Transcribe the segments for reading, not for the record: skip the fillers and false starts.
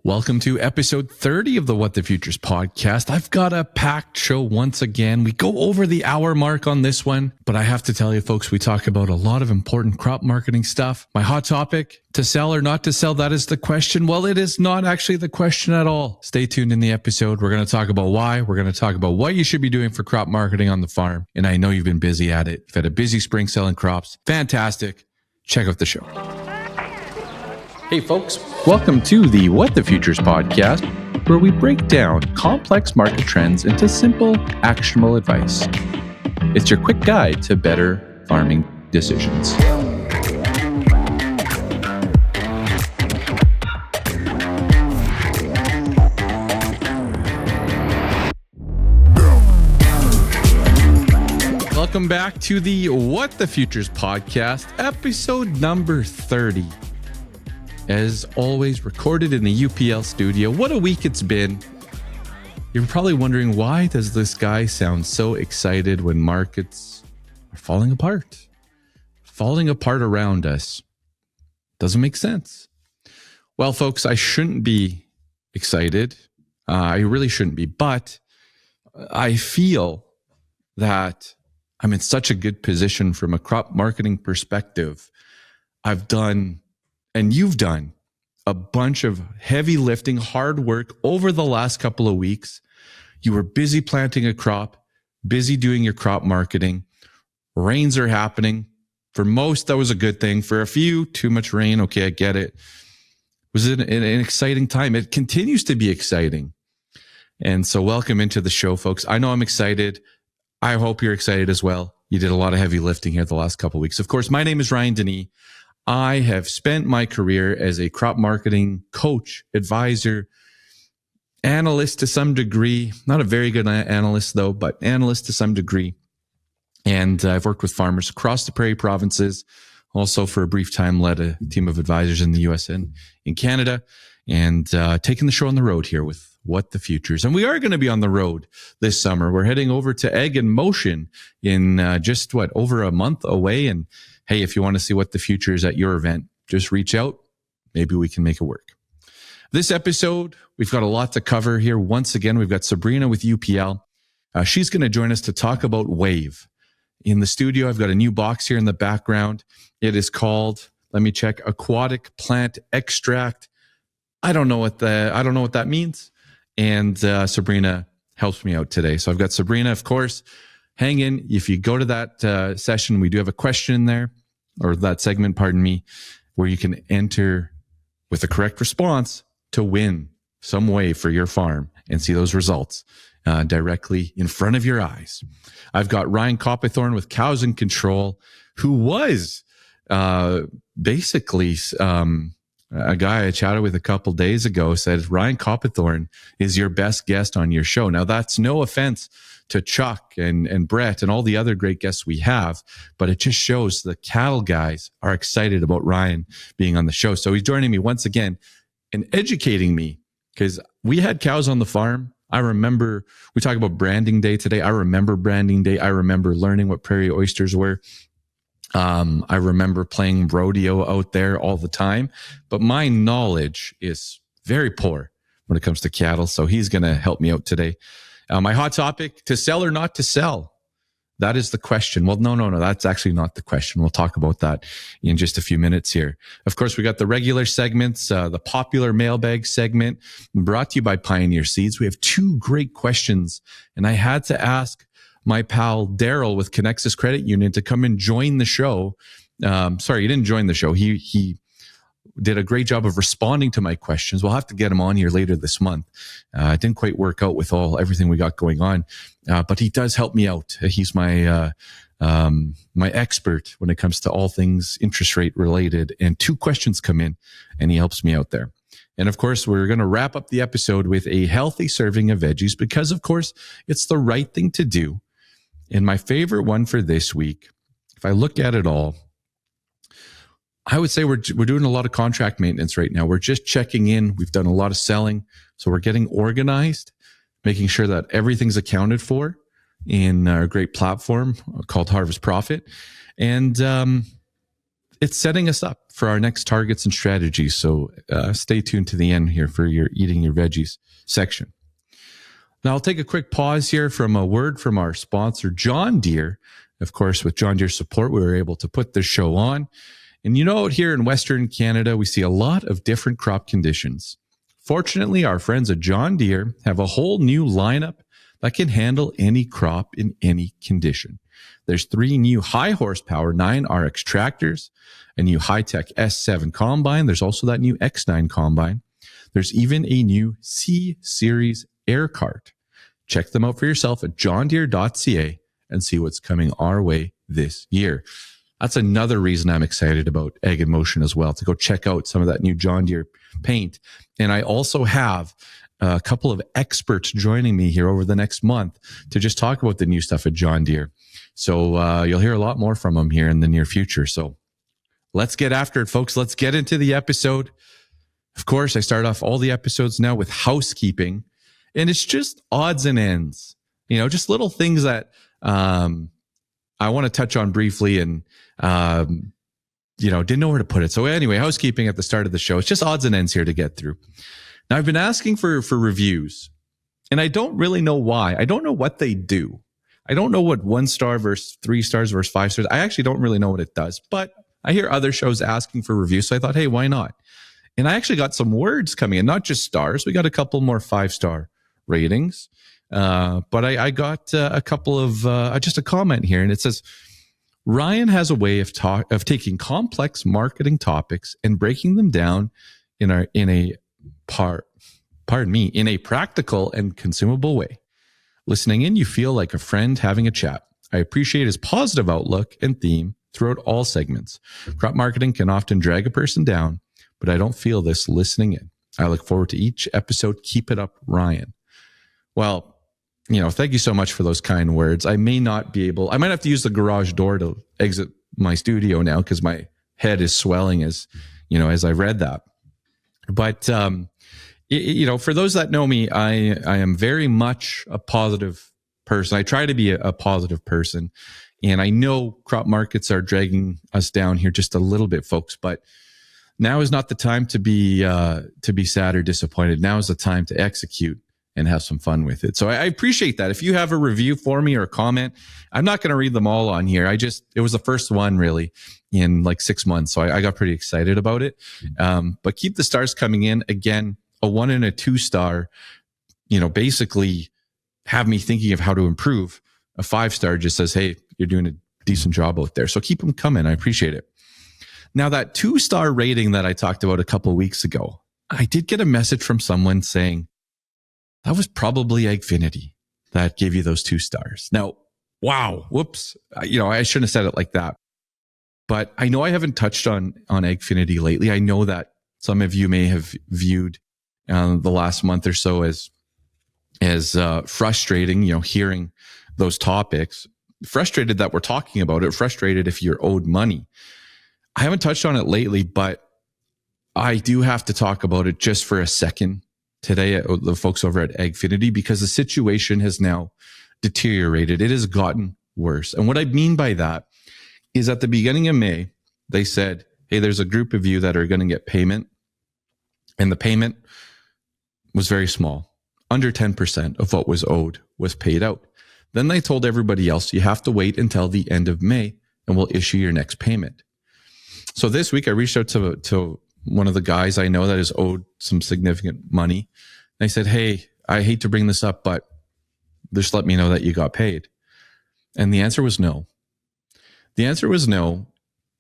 Welcome to episode 30 of the What the Futures podcast. I've got a packed show once again. We go over the hour mark on this one, but I have to tell you folks, we talk about a lot of important crop marketing stuff. My hot topic, to sell or not to sell, that is the question. Well, it is not actually the question at all. Stay tuned in the episode. We're going to talk about why. We're going to talk about what you should be doing for crop marketing on the farm. And I know you've been busy at it. You've had a busy spring selling crops. Fantastic. Check out the show. Hey folks, welcome to the What the Futures podcast, where we break down complex market trends into simple, actionable advice. It's your quick guide to better farming decisions. Welcome back to the What the Futures podcast, episode number 30. As always, recorded in the UPL studio. What a week it's been. You're probably wondering, why does this guy sound so excited when markets are falling apart? Falling apart around us. Doesn't make sense. Well, folks, I shouldn't be excited. I really shouldn't be. But I feel that I'm in such a good position from a crop marketing perspective. I've done, and you've done, a bunch of heavy lifting, hard work over the last couple of weeks. You were busy planting a crop, busy doing your crop marketing. Rains are happening. For most, that was a good thing. For a few, too much rain. Okay, I get it. It was an exciting time. It continues to be exciting. And so welcome into the show, folks. I know I'm excited. I hope you're excited as well. You did a lot of heavy lifting here the last couple of weeks. Of course, my name is Ryan Denis. I have spent my career as a crop marketing coach, advisor, analyst to some degree. Not a very good analyst though, but analyst to some degree. And I've worked with farmers across the prairie provinces. Also for a brief time led a team of advisors in the US and in Canada, and taking the show on the road here with What the Futures. And we are going to be on the road this summer. We're heading over to Egg in Motion in over a month away. And hey, if you want to see What the Future is at your event, just reach out. Maybe we can make it work. This episode, we've got a lot to cover here. Once again, we've got Sabrina with UPL. She's going to join us to talk about Wave. In the studio, I've got a new box here in the background. It is called, let me check, Aquatic Plant Extract. I don't know what that means. And Sabrina helps me out today. So I've got Sabrina, of course. Hang in. If you go to that session, we do have a question there, or that segment, pardon me, where you can enter with the correct response to win some way for your farm and see those results directly in front of your eyes. I've got Ryan Copithorne with Cows in Control, who was basically a guy I chatted with a couple days ago said, Ryan Copithorne is your best guest on your show. Now, that's no offense to Chuck and Brett and all the other great guests we have, but it just shows the cattle guys are excited about Ryan being on the show. So he's joining me once again and educating me, because we had cows on the farm. I remember, we talk about branding day today. I remember branding day. I remember learning what prairie oysters were. I remember playing rodeo out there all the time, but my knowledge is very poor when it comes to cattle. So he's going to help me out today. My hot topic, to sell or not to sell? That is the question. Well, no. That's actually not the question. We'll talk about that in just a few minutes here. Of course, we got the regular segments, the popular mailbag segment brought to you by Pioneer Seeds. We have two great questions, and I had to ask my pal Daryl with Connexus Credit Union to come and join the show. Sorry, he didn't join the show. He did a great job of responding to my questions. We'll have to get him on here later this month. It didn't quite work out with everything we got going on, but he does help me out. He's my expert when it comes to all things interest rate related. And two questions come in, and he helps me out there. And of course, we're going to wrap up the episode with a healthy serving of veggies, because of course, it's the right thing to do. And my favorite one for this week, if I look at it all, I would say we're doing a lot of contract maintenance right now. We're just checking in. We've done a lot of selling. So we're getting organized, making sure that everything's accounted for in our great platform called Harvest Profit. And it's setting us up for our next targets and strategies. So stay tuned to the end here for your eating your veggies section. Now I'll take a quick pause here from a word from our sponsor, John Deere. Of course, with John Deere support, we were able to put this show on. And out here in Western Canada, we see a lot of different crop conditions. Fortunately, our friends at John Deere have a whole new lineup that can handle any crop in any condition. There's 3 new high horsepower 9RX tractors, a new high-tech S7 combine. There's also that new X9 combine. There's even a new C-Series air cart. Check them out for yourself at johndeere.ca and see what's coming our way this year. That's another reason I'm excited about Ag in Motion as well, to go check out some of that new John Deere paint. And I also have a couple of experts joining me here over the next month to just talk about the new stuff at John Deere. So you'll hear a lot more from them here in the near future. So let's get after it, folks. Let's get into the episode. Of course, I start off all the episodes now with housekeeping, and it's just odds and ends, just little things that I want to touch on briefly and, didn't know where to put it. So anyway, housekeeping at the start of the show. It's just odds and ends here to get through. Now, I've been asking for reviews, and I don't really know why. I don't know what they do. I don't know what 1 star versus 3 stars versus 5 stars. I actually don't really know what it does, but I hear other shows asking for reviews. So I thought, hey, why not? And I actually got some words coming in, not just stars. We got a couple more 5-star ratings. But I got a couple of, just a comment here, and it says, Ryan has a way of taking complex marketing topics and breaking them down in a practical and consumable way. Listening in, you feel like a friend having a chat. I appreciate his positive outlook and theme throughout all segments. Crop marketing can often drag a person down, but I don't feel this listening in. I look forward to each episode. Keep it up, Ryan. Well, thank you so much for those kind words. I might have to use the garage door to exit my studio now because my head is swelling as I read that. But, for those that know me, I am very much a positive person. I try to be a positive person. And I know crop markets are dragging us down here just a little bit, folks, but now is not the time to be sad or disappointed. Now is the time to execute and have some fun with it. So I appreciate that. If you have a review for me or a comment, I'm not going to read them all on here. It was the first one really in like 6 months. So I got pretty excited about it. But keep the stars coming in. Again, a 1 and a 2 star, basically have me thinking of how to improve. A 5-star just says, hey, you're doing a decent job out there. So keep them coming. I appreciate it. Now that 2-star rating that I talked about a couple of weeks ago, I did get a message from someone saying, that was probably Agfinity that gave you those 2 stars. Now, wow, whoops. I shouldn't have said it like that. But I know I haven't touched on Agfinity lately. I know that some of you may have viewed the last month or so as frustrating, hearing those topics. Frustrated that we're talking about it. Frustrated if you're owed money. I haven't touched on it lately, but I do have to talk about it just for a second today, the folks over at Agfinity, because the situation has now deteriorated. It has gotten worse. And what I mean by that is at the beginning of May, they said, hey, there's a group of you that are going to get payment. And the payment was very small. Under 10% of what was owed was paid out. Then they told everybody else, you have to wait until the end of May and we'll issue your next payment. So this week I reached out to one of the guys I know that is owed some significant money. And I said, hey, I hate to bring this up, but just let me know that you got paid. And the answer was no. The answer was no.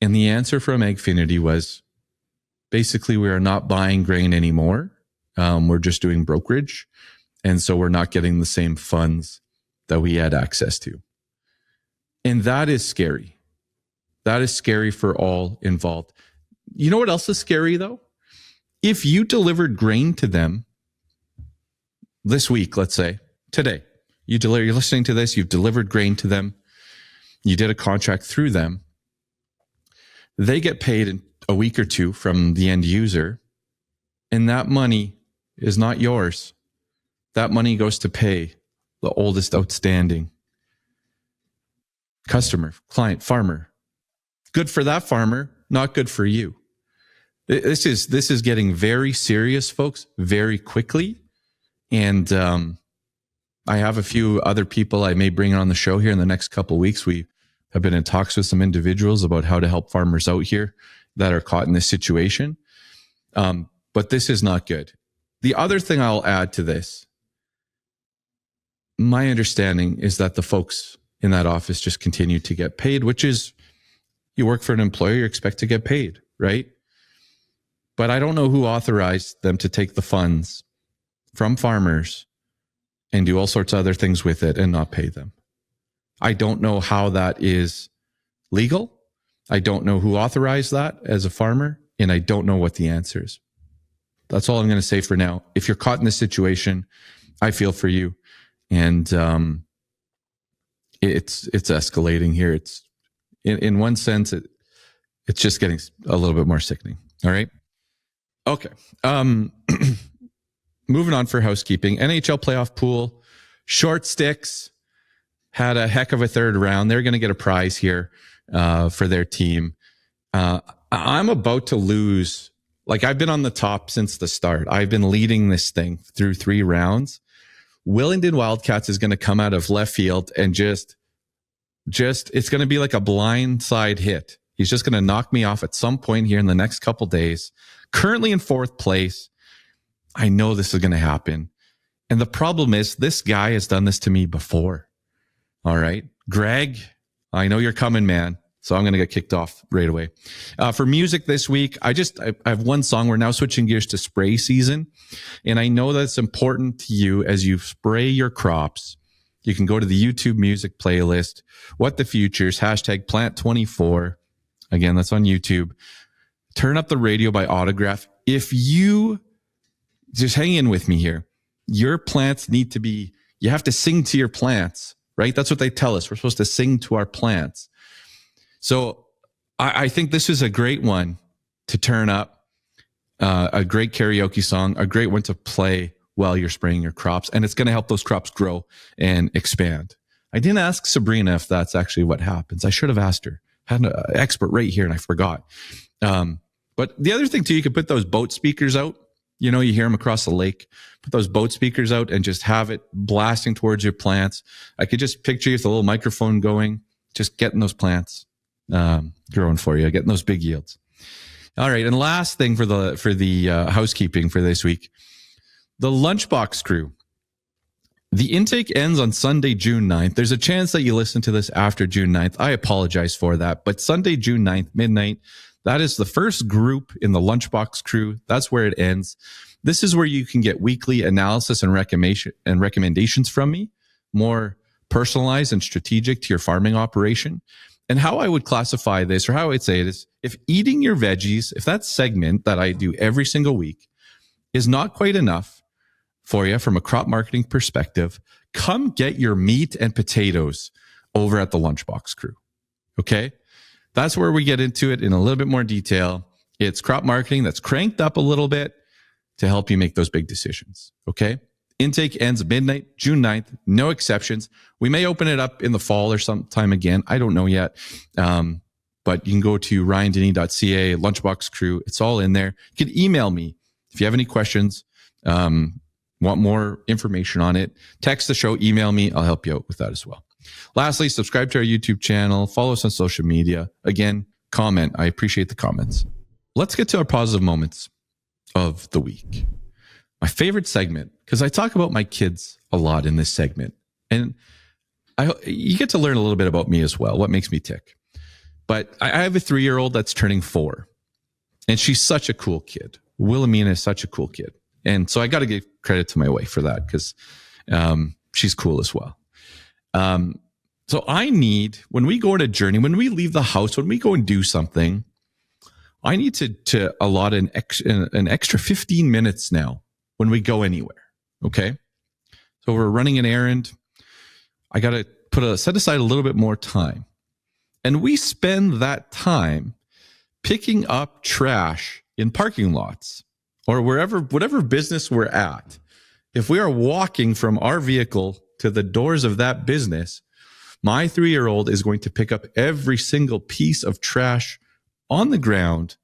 And the answer from Agfinity was basically we are not buying grain anymore. We're just doing brokerage. And so we're not getting the same funds that we had access to. And that is scary. That is scary for all involved. You know what else is scary though? If you delivered grain to them this week, let's say today, you're listening to this, you've delivered grain to them, you did a contract through them, they get paid in a week or two from the end user, and that money is not yours. That money goes to pay the oldest outstanding customer, client, farmer. Good for that farmer. not good for you. This is getting very serious, folks, very quickly. And I have a few other people I may bring on the show here in the next couple of weeks. We have been in talks with some individuals about how to help farmers out here that are caught in this situation. But this is not good. The other thing I'll add to this, my understanding is that the folks in that office just continue to get paid, which is, you work for an employer, you expect to get paid, right? But I don't know who authorized them to take the funds from farmers and do all sorts of other things with it and not pay them. I don't know how that is legal. I don't know who authorized that as a farmer, and I don't know what the answer is. That's all I'm going to say for now. If you're caught in this situation, I feel for you. And it's escalating here. It's in one sense, it's just getting a little bit more sickening. All right. Okay. Moving on for housekeeping. NHL playoff pool. Short Sticks had a heck of a third round. They're going to get a prize here for their team. I'm about to lose. Like, I've been on the top since the start. I've been leading this thing through 3 rounds. Willingdon Wildcats is going to come out of left field and just it's going to be like a blindside hit. He's just going to knock me off at some point here in the next couple days. Currently in 4th place. I know this is going to happen. And the problem is, this guy has done this to me before. All right. Greg, I know you're coming, man. So I'm going to get kicked off right away. For music this week, I have one song. We're now switching gears to spray season. And I know that's important to you as you spray your crops. You can go to the YouTube music playlist, What the Futures, #Plant24. Again, that's on YouTube. Turn Up the Radio by Autograph. If you just hang in with me here, your plants need to be, you have to sing to your plants, right? That's what they tell us. We're supposed to sing to our plants. So I think this is a great one to turn up, a great karaoke song, a great one to play while you're spraying your crops. And it's going to help those crops grow and expand. I didn't ask Sabrina if that's actually what happens. I should have asked her. I had an expert right here and I forgot. But the other thing too, you could put those boat speakers out. You know, you hear them across the lake. Put those boat speakers out and just have it blasting towards your plants. I could just picture you with a little microphone going, just getting those plants growing for you, getting those big yields. All right, and last thing for the housekeeping for this week, the LunchBox Crew. The intake ends on Sunday, June 9th. There's a chance that you listen to this after June 9th. I apologize for that, but Sunday, June 9th, midnight, that is the first group in the LunchBox Crew. That's where it ends. This is where you can get weekly analysis and recommendations from me, more personalized and strategic to your farming operation. And how I would classify this, or how I would say it, is if eating your veggies, if that segment that I do every single week is not quite enough for you from a crop marketing perspective, come get your meat and potatoes over at the LunchBox Crew. Okay? That's where we get into it in a little bit more detail. It's crop marketing that's cranked up a little bit to help you make those big decisions. Okay? Intake ends midnight, June 9th. No exceptions. We may open it up in the fall or sometime again. I don't know yet. But you can go to ryandenis.ca, LunchBox Crew. It's all in there. You can email me if you have any questions, want more information on it. Text the show, email me. I'll help you out with that as well. Lastly, subscribe to our YouTube channel. Follow us on social media. Again, comment. I appreciate the comments. Let's get to our positive moments of the week. My favorite segment, because I talk about my kids a lot in this segment, and you get to learn a little bit about me as well, what makes me tick. But I have a 3-year-old that's turning 4, and she's such a cool kid. Wilhelmina is such a cool kid. And so I got to give credit to my wife for that, because she's cool as well. So I need, when we go on a journey, when we leave the house, when we go and do something, I need to allot an extra 15 minutes now when we go anywhere. Okay. So we're running an errand. I got to set aside a little bit more time. And we spend that time picking up trash in parking lots or whatever business we're at. If we are walking from our vehicle to the doors of that business, my 3-year-old is going to pick up every single piece of trash on the ground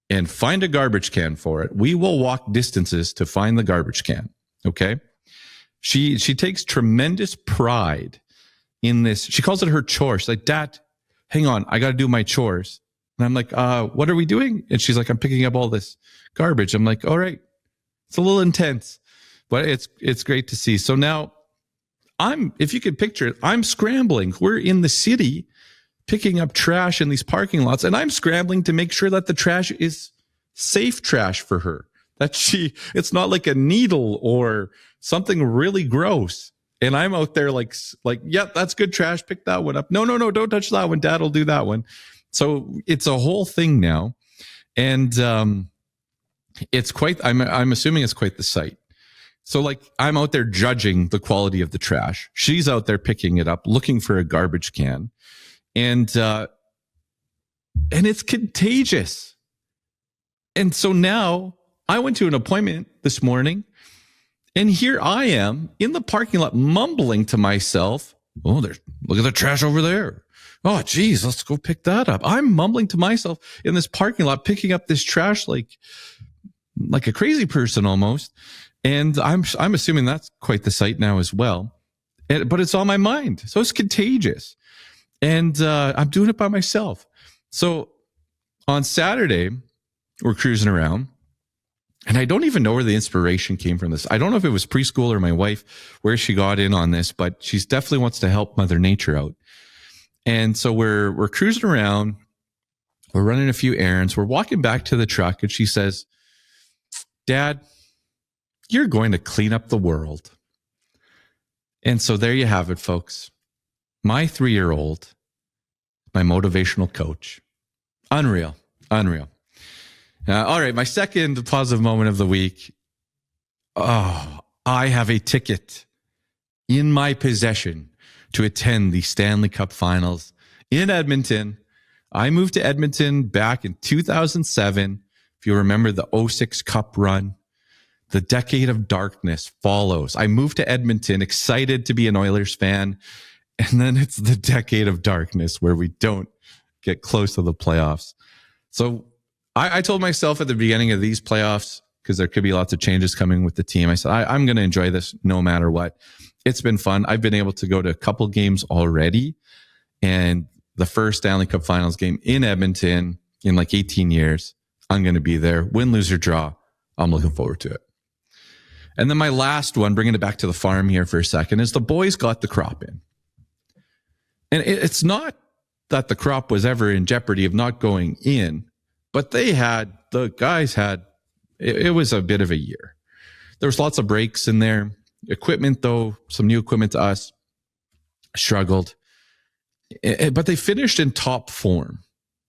and find a garbage can for it. We will walk distances to find the garbage can. Okay. She takes tremendous pride in this. She calls it her chore. She's like, Dad, hang on, I got to do my chores. And I'm like, what are we doing? And she's like, I'm picking up all this garbage. I'm like, all right, it's a little intense, but it's great to see. So now if you could picture it, I'm scrambling. We're in the city picking up trash in these parking lots, and I'm scrambling to make sure that the trash is safe trash for her. That it's not like a needle or something really gross. And I'm out there like, yeah, that's good trash. Pick that one up. No, don't touch that one. Dad will do that one. So it's a whole thing now. And it's quite, I'm assuming it's quite the sight. So like I'm out there judging the quality of the trash. She's out there picking it up, looking for a garbage can. And it's contagious. And so now I went to an appointment this morning, and here I am in the parking lot mumbling to myself, oh, look at the trash over there. Oh, geez, let's go pick that up. I'm mumbling to myself in this parking lot, picking up this trash like a crazy person almost. And I'm assuming that's quite the sight now as well. But it's on my mind. So it's contagious. And I'm doing it by myself. So on Saturday, we're cruising around. And I don't even know where the inspiration came from this. I don't know if it was preschool or my wife, where she got in on this, but she definitely wants to help Mother Nature out. And so we're cruising around. We're running a few errands. We're walking back to the truck, and she says, Dad, you're going to clean up the world. And so there you have it, folks. My 3-year-old, my motivational coach. Unreal. All right, my second positive moment of the week. Oh, I have a ticket in my possession to attend the Stanley Cup Finals in Edmonton. I moved to Edmonton back in 2007. If you remember the 06 Cup run, the decade of darkness follows. I moved to Edmonton excited to be an Oilers fan. And then it's the decade of darkness where we don't get close to the playoffs. So I told myself at the beginning of these playoffs, because there could be lots of changes coming with the team, I said, I'm going to enjoy this no matter what. It's been fun. I've been able to go to a couple games already. And the first Stanley Cup Finals game in Edmonton in like 18 years, I'm going to be there. Win, lose, or draw. I'm looking forward to it. And then my last one, bringing it back to the farm here for a second, is the boys got the crop in. And it's not that the crop was ever in jeopardy of not going in, but the guys had, it was a bit of a year. There was lots of breaks in there. Equipment, though, some new equipment to us, struggled. But they finished in top form.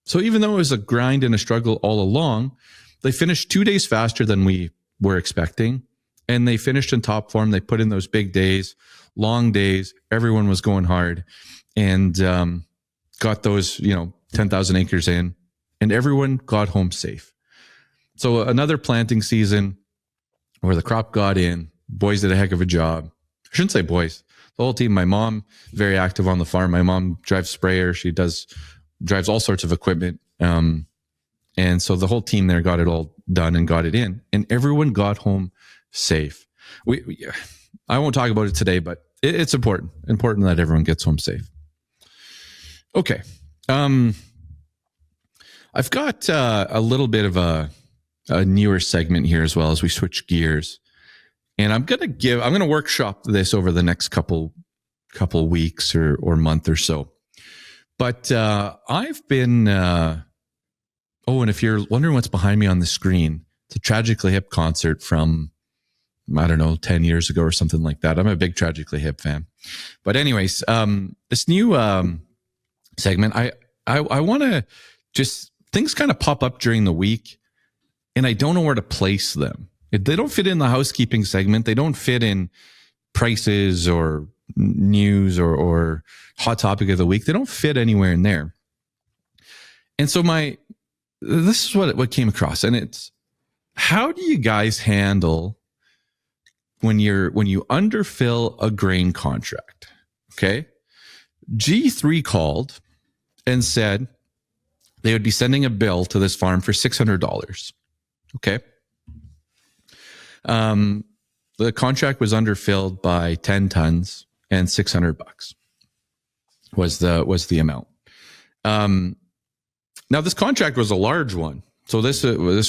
So even though it was a grind and a struggle all along, they finished 2 days faster than we were expecting. And they finished in top form. They put in those big days, long days. Everyone was going hard and got those, 10,000 acres in. And everyone got home safe. So another planting season where the crop got in. Boys did a heck of a job. I shouldn't say boys. The whole team. My mom, very active on the farm. My mom drives sprayer. She drives all sorts of equipment. And so the whole team there got it all done and got it in. And everyone got home safe. I won't talk about it today, but it's important that everyone gets home safe. Okay. I've got a little bit of a newer segment here as well as we switch gears. And I'm going to workshop this over the next couple weeks or month or so. But I've been, and if you're wondering what's behind me on the screen, it's a Tragically Hip concert from, I don't know, 10 years ago or something like that. I'm a big Tragically Hip fan. But anyways, this new segment, I want to just, things kind of pop up during the week and I don't know where to place them. They don't fit in the housekeeping segment. They don't fit in prices or news or hot topic of the week. They don't fit anywhere in there. And so this is what came across. And it's, how do you guys handle when you underfill a grain contract? Okay. G3 called and said they would be sending a bill to this farm for $600. Okay. The contract was underfilled by 10 tons and $600 was the amount. Now this contract was a large one. So this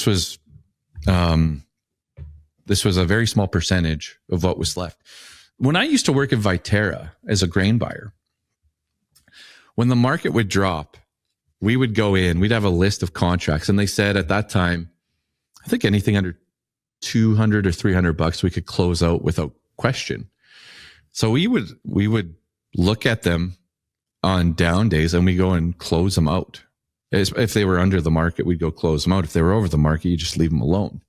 was a very small percentage of what was left. When I used to work at Viterra as a grain buyer, when the market would drop, we would go in, we'd have a list of contracts. And they said at that time, I think anything under $200 or $300 we could close out without question. So we would look at them on down days and we go and close them out. If they were under the market, we'd go close them out. If they were over the market, you just leave them alone.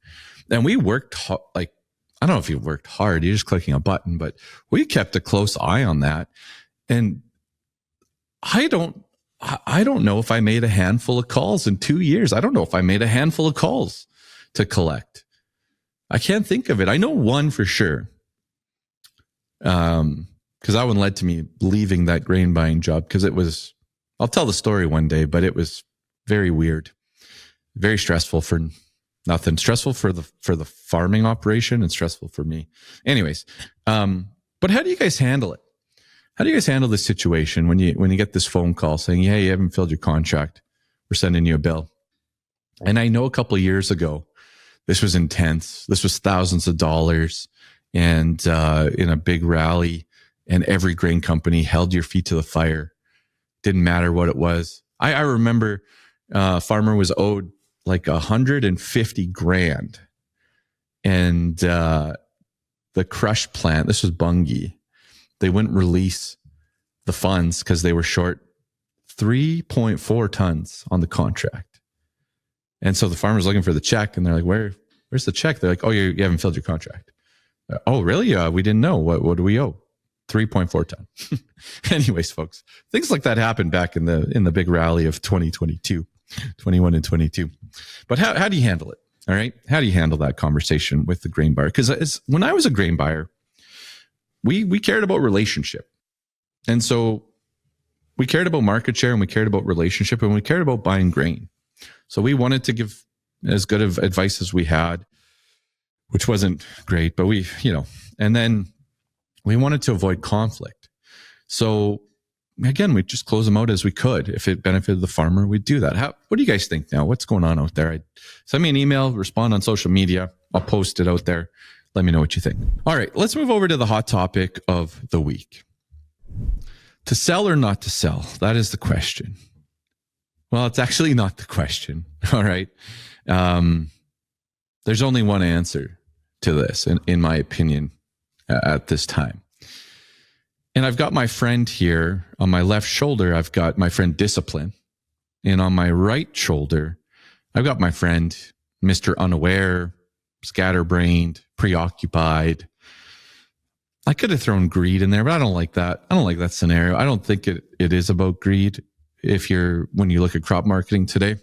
And we worked like, I don't know if you worked hard, you're just clicking a button, but we kept a close eye on that. And I don't know if I made a handful of calls in 2 years. I don't know if I made a handful of calls to collect. I can't think of it. I know one for sure. Because that one led to me leaving that grain buying job because it was, I'll tell the story one day, but it was very weird, very stressful for nothing, stressful for the farming operation and stressful for me. Anyways, but how do you guys handle it? How do you guys handle this situation when you get this phone call saying, hey, you haven't filled your contract, we're sending you a bill? And I know a couple of years ago, this was intense. This was thousands of dollars and in a big rally, and every grain company held your feet to the fire. Didn't matter what it was. I remember farmer was owed like $150,000, and the crush plant, this was Bungie, they wouldn't release the funds because they were short 3.4 tons on the contract. And so the farmer's looking for the check, and they're like, where's the check? They're like, oh, you haven't filled your contract. Oh, really? We didn't know. What do we owe? 3.4 ton. Anyways, folks, things like that happened back in the big rally of 2022, 21 and 22. But how do you handle it? All right. How do you handle that conversation with the grain buyer? Because when I was a grain buyer, we cared about relationship. And so we cared about market share, and we cared about relationship, and we cared about buying grain. So we wanted to give as good of advice as we had, which wasn't great, but and then we wanted to avoid conflict. So again, we just close them out as we could. If it benefited the farmer, we'd do that. What do you guys think now? What's going on out there? Send me an email, respond on social media. I'll post it out there. Let me know what you think. All right, let's move over to the hot topic of the week. To sell or not to sell? That is the question. Well, it's actually not the question. All right. There's only one answer to this, in my opinion, at this time. And I've got my friend here on my left shoulder. I've got my friend Discipline. And on my right shoulder, I've got my friend, Mr. Unaware, scatterbrained, preoccupied. I could have thrown greed in there, but I don't like that. I don't like that scenario. I don't think it is about greed when you look at crop marketing today.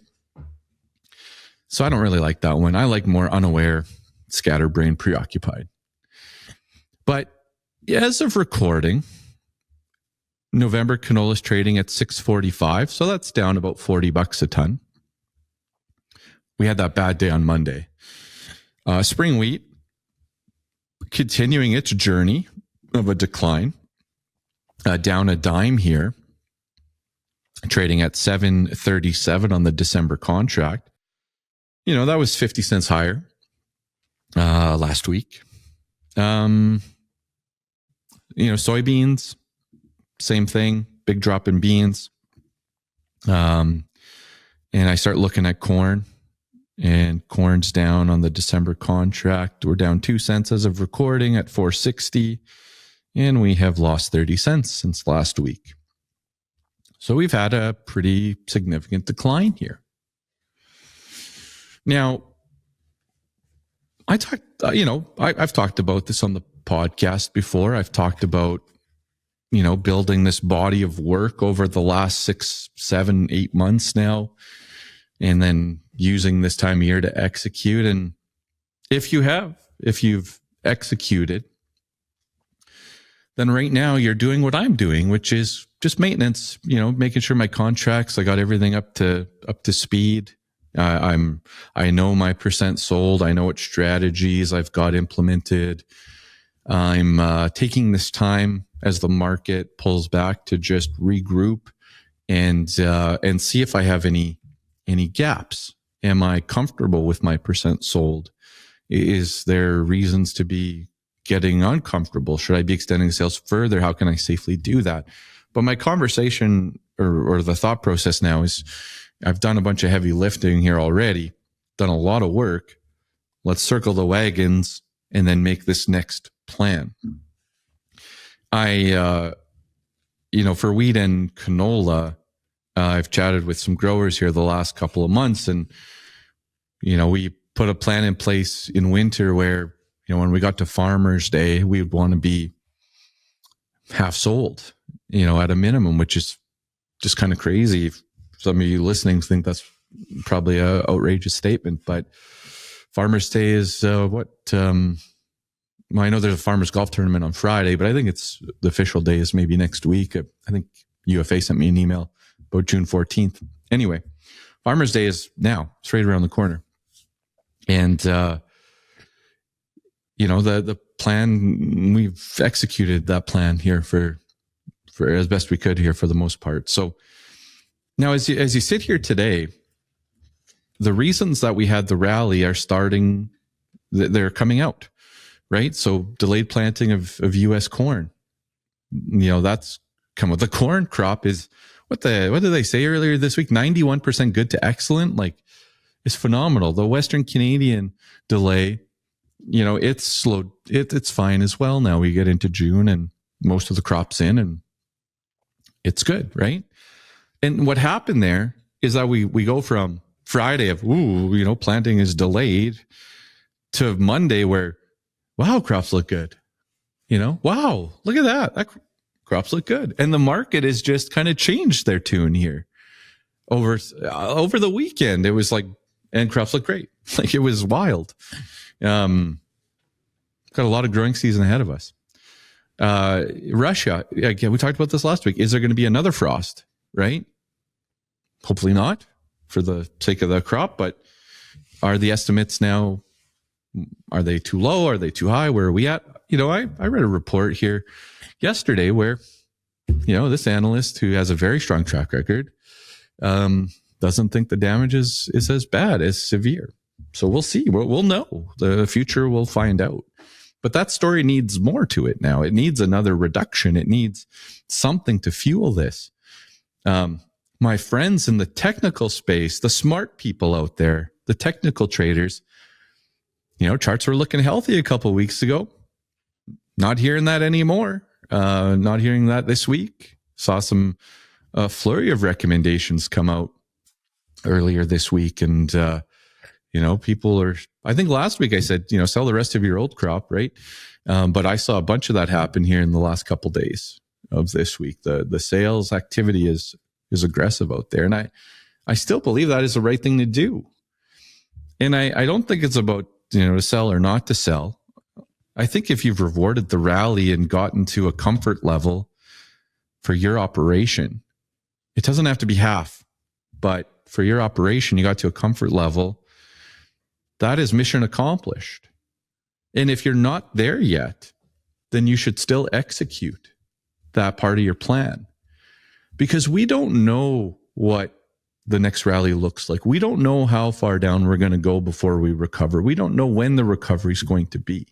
So I don't really like that one. I like more unaware, scatterbrained, preoccupied. But as of recording, November canola is trading at $6.45. So that's down about $40 a ton. We had that bad day on Monday. Spring wheat continuing its journey of a decline, down a dime here, trading at $7.37 on the December contract. That was 50 cents higher last week. Soybeans, same thing, big drop in beans. And I start looking at corn, and corn's down on the December contract. We're down 2 cents as of recording at $4.60, and we have lost 30 cents since last week. So we've had a pretty significant decline here. Now, I've talked about this on the podcast before. I've talked about, building this body of work over the last 6, 7, 8 months now, and then using this time of year to execute. And if you've executed, then right now you're doing what I'm doing, which is just maintenance, making sure my contracts, I got everything up to speed. I know my percent sold. I know what strategies I've got implemented. I'm taking this time as the market pulls back to just regroup and see if I have any gaps. Am I comfortable with my percent sold? Is there reasons to be getting uncomfortable? Should I be extending sales further? How can I safely do that? But my conversation or the thought process now is, I've done a bunch of heavy lifting here already, done a lot of work. Let's circle the wagons and then make this next plan. For wheat and canola, I've chatted with some growers here the last couple of months, and, we put a plan in place in winter where, when we got to Farmers Day, we would want to be half sold, at a minimum, which is just kind of crazy. Some of you listening think that's probably an outrageous statement, but Farmers Day is I know there's a Farmers Golf Tournament on Friday, but I think the official day is maybe next week. I think UFA sent me an email about June 14th. Anyway, Farmers Day is now. It's right around the corner. And, the plan, we've executed that plan here for as best we could here for the most part. So now as you sit here today, the reasons that we had the rally are starting, they're coming out, right? So delayed planting of U.S. corn, that's come with the corn crop is what did they say earlier this week? 91% good to excellent. Like, it's phenomenal. The Western Canadian delay, it's slowed. It's fine as well. Now we get into June and most of the crop's in and it's good, right? And what happened there is that we go from Friday of, planting is delayed to Monday where, wow, crops look good. Wow, look at that. Crops look good. And the market has just kind of changed their tune here over the weekend. It was like, and crops look great. Like, it was wild. Got a lot of growing season ahead of us. Russia, again, we talked about this last week. Is there going to be another frost, right? Hopefully not, for the sake of the crop, but are the estimates now, are they too low? Are they too high? Where are we at? I read a report here yesterday where, this analyst who has a very strong track record, doesn't think the damage is as bad, as severe. So we'll see. We'll know. The future will find out. But that story needs more to it now. It needs another reduction. It needs something to fuel this. My friends in the technical space, the smart people out there, the technical traders, charts were looking healthy a couple of weeks ago. Not hearing that anymore. Not hearing that this week. Saw some flurry of recommendations come out earlier this week. And, people are, I think last week I said, sell the rest of your old crop, right? But I saw a bunch of that happen here in the last couple of days of this week. The sales activity is aggressive out there. And I still believe that is the right thing to do. And I don't think it's about, to sell or not to sell. I think if you've rewarded the rally and gotten to a comfort level for your operation, it doesn't have to be half, but for your operation, you got to a comfort level, that is mission accomplished. And if you're not there yet, then you should still execute that part of your plan, because we don't know what the next rally looks like. We don't know how far down we're going to go before we recover. We don't know when the recovery is going to be.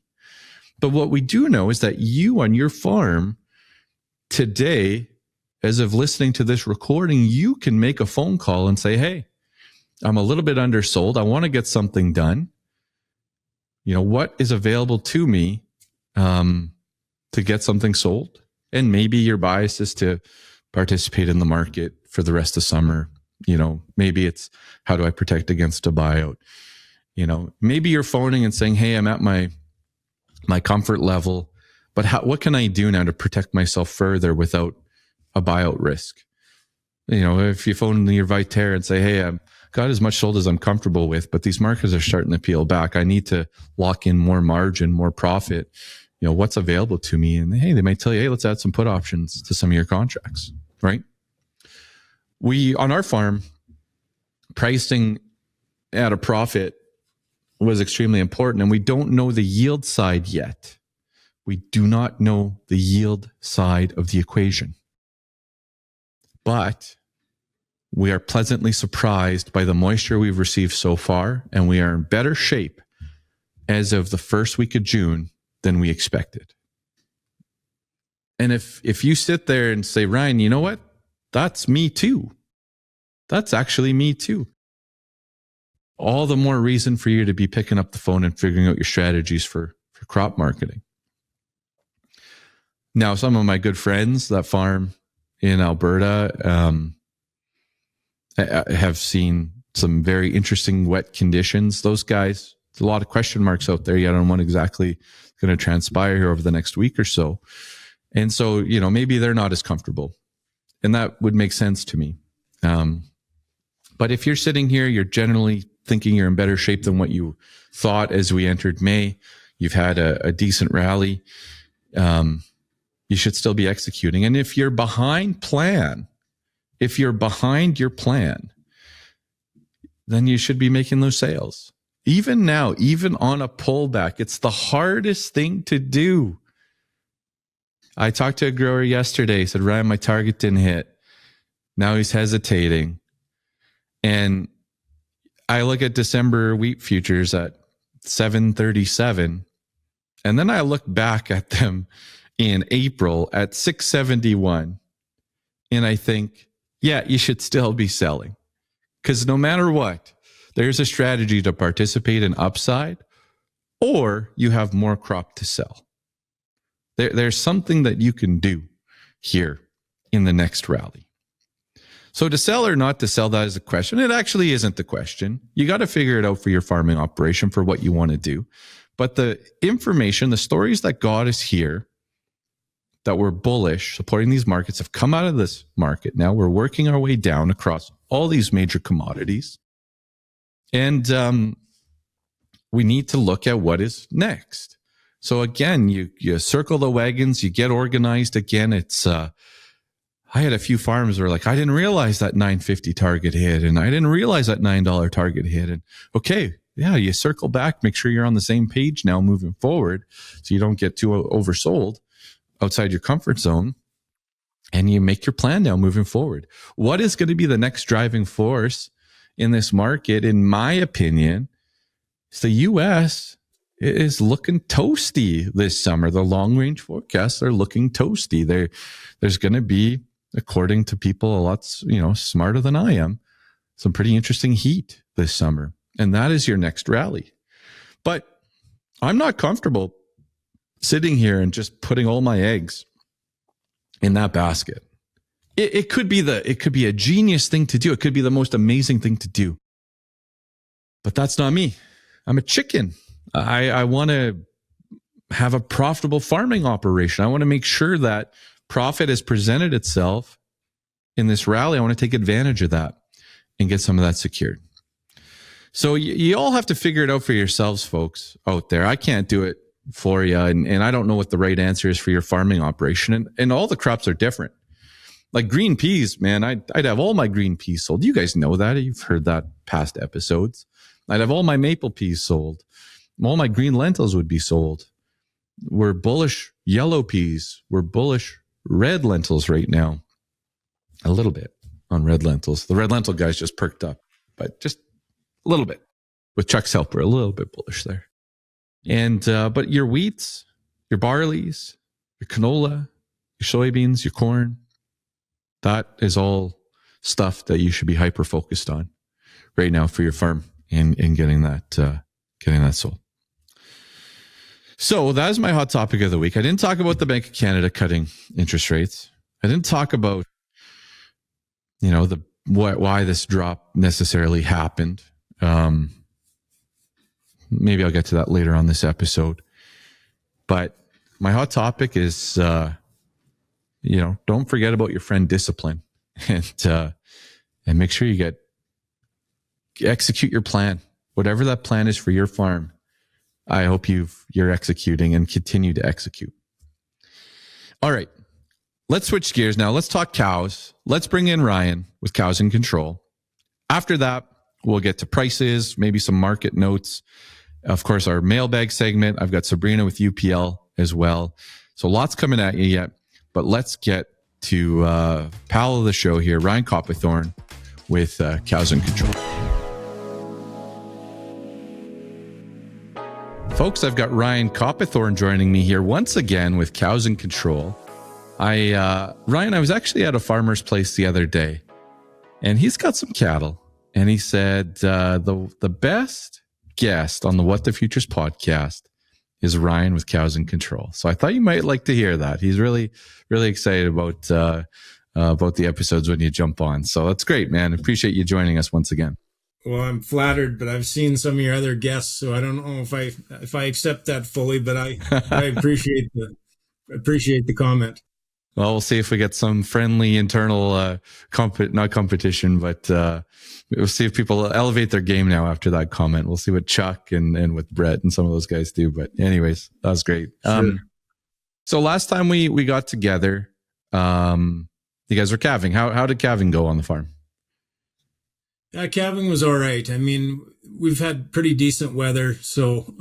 But what we do know is that you on your farm today, as of listening to this recording, you can make a phone call and say, hey, I'm a little bit undersold. I want to get something done. What is available to me to get something sold? And maybe your bias is to participate in the market for the rest of summer. Maybe it's, how do I protect against a buyout? Maybe you're phoning and saying, hey, I'm at my comfort level, but what can I do now to protect myself further without a buyout risk? If you phone your Viterra and say, hey, I've got as much sold as I'm comfortable with, but these markets are starting to peel back. I need to lock in more margin, more profit. What's available to me? And hey, they might tell you, hey, let's add some put options to some of your contracts. right? On our farm, pricing at a profit was extremely important, and we don't know the yield side yet. We do not know the yield side of the equation. But we are pleasantly surprised by the moisture we've received so far, and we are in better shape as of the first week of June than we expected. And if you sit there and say, Ryan, you know what? That's me too. That's actually me too. All the more reason for you to be picking up the phone and figuring out your strategies for crop marketing. Now, some of my good friends that farm in Alberta have seen some very interesting wet conditions. Those guys, there's a lot of question marks out there yet on what exactly is going to transpire here over the next week or so. And so, maybe they're not as comfortable. And that would make sense to me. But if you're sitting here, you're generally thinking you're in better shape than what you thought as we entered May. You've had a decent rally. You should still be executing. And if you're behind your plan, then you should be making those sales. Even now, even on a pullback, it's the hardest thing to do. I talked to a grower yesterday. He said, Ryan, my target didn't hit. Now he's hesitating. And I look at December wheat futures at 737. And then I look back at them in April at 671. And I think, yeah, you should still be selling. Because no matter what, there's a strategy to participate in upside, or you have more crop to sell. There's something that you can do here in the next rally. So to sell or not to sell, that is a question. It actually isn't the question. You got to figure it out for your farming operation for what you want to do. But the information, the stories that got us here, that we're bullish, supporting these markets, have come out of this market. Now we're working our way down across all these major commodities. And we need to look at what is next. So again, you circle the wagons, you get organized again. It's I had a few farms where like, I didn't realize that 950 target hit, and I didn't realize that $9 target hit. And okay, yeah, you circle back, make sure you're on the same page now moving forward so you don't get too oversold outside your comfort zone, and you make your plan now moving forward. What is going to be the next driving force in this market, in my opinion, is the U.S. is looking toasty this summer. The long-range forecasts are looking toasty. There's going to be, according to people a lot smarter than I am, some pretty interesting heat this summer. And that is your next rally. But I'm not comfortable sitting here and just putting all my eggs in that basket. It could be a genius thing to do. It could be the most amazing thing to do. But that's not me. I'm a chicken. I want to have a profitable farming operation. I want to make sure that profit has presented itself in this rally. I want to take advantage of that and get some of that secured. So you all have to figure it out for yourselves, folks out there. I can't do it for you. And I don't know what the right answer is for your farming operation. And all the crops are different. Like green peas, man, I'd have all my green peas sold. You guys know that. You've heard that past episodes. I'd have all my maple peas sold. All my green lentils would be sold. We're bullish yellow peas. We're bullish red lentils right now. A little bit on red lentils. The red lentil guys just perked up, but just a little bit. With Chuck's help, we're a little bit bullish there. And but your wheats, your barleys, your canola, your soybeans, your corn, that is all stuff that you should be hyper focused on right now for your farm and getting that sold. So that is my hot topic of the week. I didn't talk about the Bank of Canada cutting interest rates. I didn't talk about why this drop necessarily happened. Maybe I'll get to that later on this episode. But my hot topic is, don't forget about your friend discipline, and make sure you execute your plan, whatever that plan is for your farm. I hope you're executing and continue to execute. All right. let's switch gears now. Let's talk cows. Let's bring in Ryan with Cows in Control. After that, we'll get to prices, maybe some market notes. Of course, our mailbag segment. I've got Sabrina with UPL as well. So lots coming at you yet. But let's get to pal of the show here, Ryan Copithorne with Cows in Control. Folks, I've got Ryan Copithorne joining me here once again with Cows in Control. Ryan, I was actually at a farmer's place the other day, and he's got some cattle. And he said the best guest on the What the Futures podcast is Ryan with Cows in Control. So I thought you might like to hear that. He's really, really excited about the episodes when you jump on. So that's great, man. Appreciate you joining us once again. Well, I'm flattered, but I've seen some of your other guests, so I don't know if I accept that fully. But I appreciate the comment. Well, we'll see if we get some friendly internal not competition, but we'll see if people elevate their game now after that comment. We'll see what Chuck and with Brett and some of those guys do. But anyways, that was great. Sure. So last time we got together, you guys were calving. How did calving go on the farm? Calving was all right. I mean, we've had pretty decent weather, so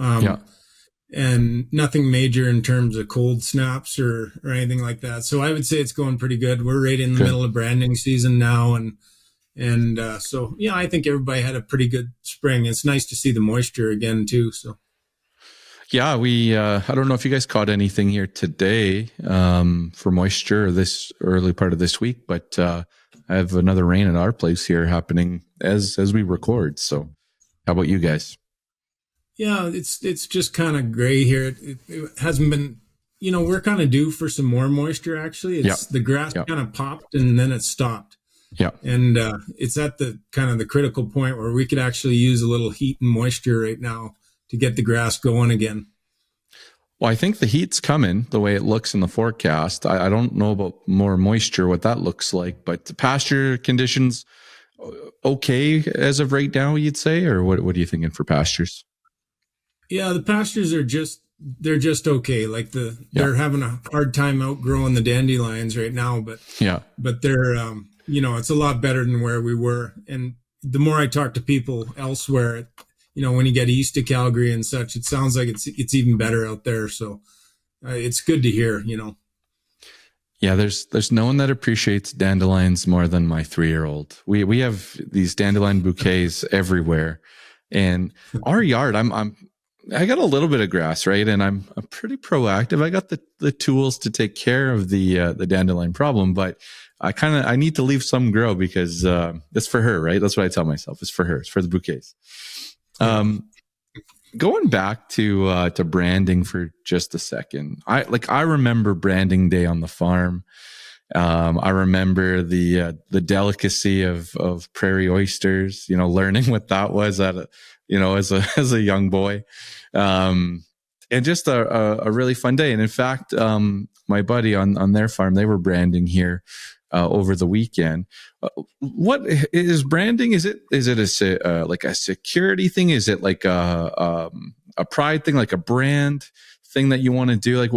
and nothing major in terms of cold snaps or anything like that. So I would say it's going pretty good. We're right in the middle of branding season now, and so yeah, I think everybody had a pretty good spring. It's nice to see the moisture again too. So yeah, we I don't know if you guys caught anything here today for moisture this early part of this week, but I have another rain at our place here happening as we record. So how about you guys? Yeah, it's just kind of gray here. It hasn't been, we're kind of due for some more moisture actually. The grass kind of popped and then it stopped. Yeah. And it's at the kind of the critical point where we could actually use a little heat and moisture right now to get the grass going again. Well, I think the heat's coming the way it looks in the forecast. I don't know about more moisture, what that looks like, but the pasture conditions okay as of right now, you'd say, or what are you thinking for pastures? Yeah, the pastures are just okay. Like they're having a hard time outgrowing the dandelions right now, but they're it's a lot better than where we were. And the more I talk to people elsewhere, when you get east of Calgary and such, it sounds like it's even better out there. So it's good to hear, Yeah, there's no one that appreciates dandelions more than my 3-year-old. We have these dandelion bouquets everywhere, and our yard. I got a little bit of grass, right, and I'm pretty proactive. I got the tools to take care of the dandelion problem, but I need to leave some grow because it's for her, right? That's what I tell myself. It's for her. It's for the bouquets. Going back to branding for just a second, I remember branding day on the farm. I remember the delicacy of prairie oysters. Learning what that was as a young boy, and just a really fun day. And in fact, my buddy on their farm, they were branding here over the weekend. What is branding? Is it like a security thing? Is it like a pride thing, like a brand thing that you want to do? Like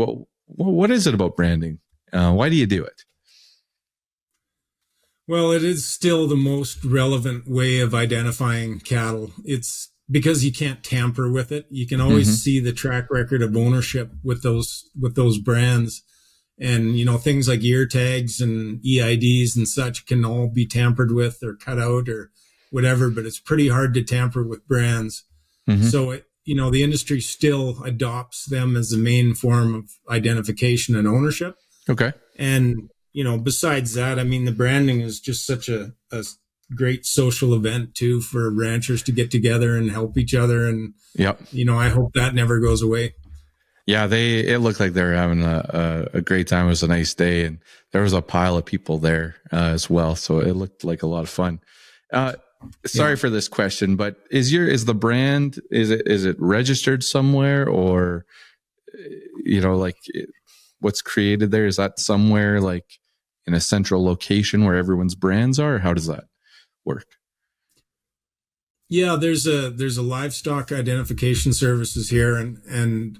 what is it about branding? Why do you do it? Well, it is still the most relevant way of identifying cattle. It's because you can't tamper with it. You can always see the track record of ownership with those brands. And, things like ear tags and EIDs and such can all be tampered with or cut out or whatever, but it's pretty hard to tamper with brands. So, the industry still adopts them as the main form of identification and ownership. Okay. And, besides that, I mean, the branding is just such a great social event too for ranchers to get together and help each other. And, I hope that never goes away. Yeah, it looked like they were having a great time. It was a nice day, and there was a pile of people there as well. So it looked like a lot of fun. Sorry for this question, but is the brand is it registered somewhere, or what's created there? Is that somewhere like in a central location where everyone's brands are? Or how does that work? Yeah, there's a livestock identification services here and in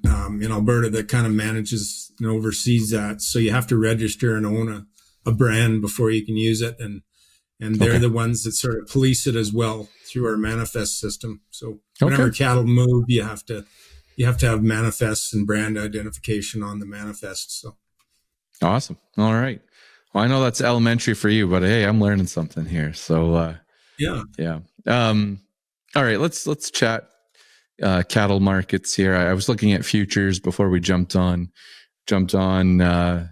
Alberta that kind of manages and oversees that. So you have to register and own a brand before you can use it, and they're Okay. the ones that sort of police it as well through our manifest system. So Okay. whenever cattle move, you have to have manifests and brand identification on the manifest. So Awesome. All right. Well, I know that's elementary for you, but hey, I'm learning something here. So yeah. yeah. All right. Let's chat cattle markets here. I was looking at futures before we jumped on to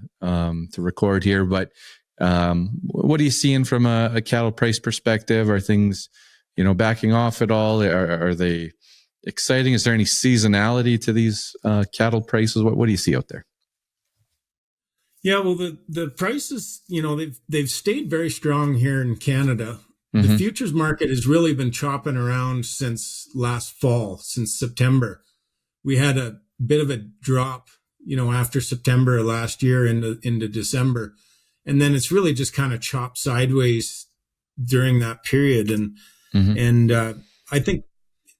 record here. But what are you seeing from a cattle price perspective? Are things, backing off at all? Are they exciting? Is there any seasonality to these cattle prices? What do you see out there? Yeah, well, the prices, they've stayed very strong here in Canada. The Mm-hmm. futures market has really been chopping around since last fall, since September. We had a bit of a drop, after September of last year into December, and then it's really just kind of chopped sideways during that period. And Mm-hmm. and I think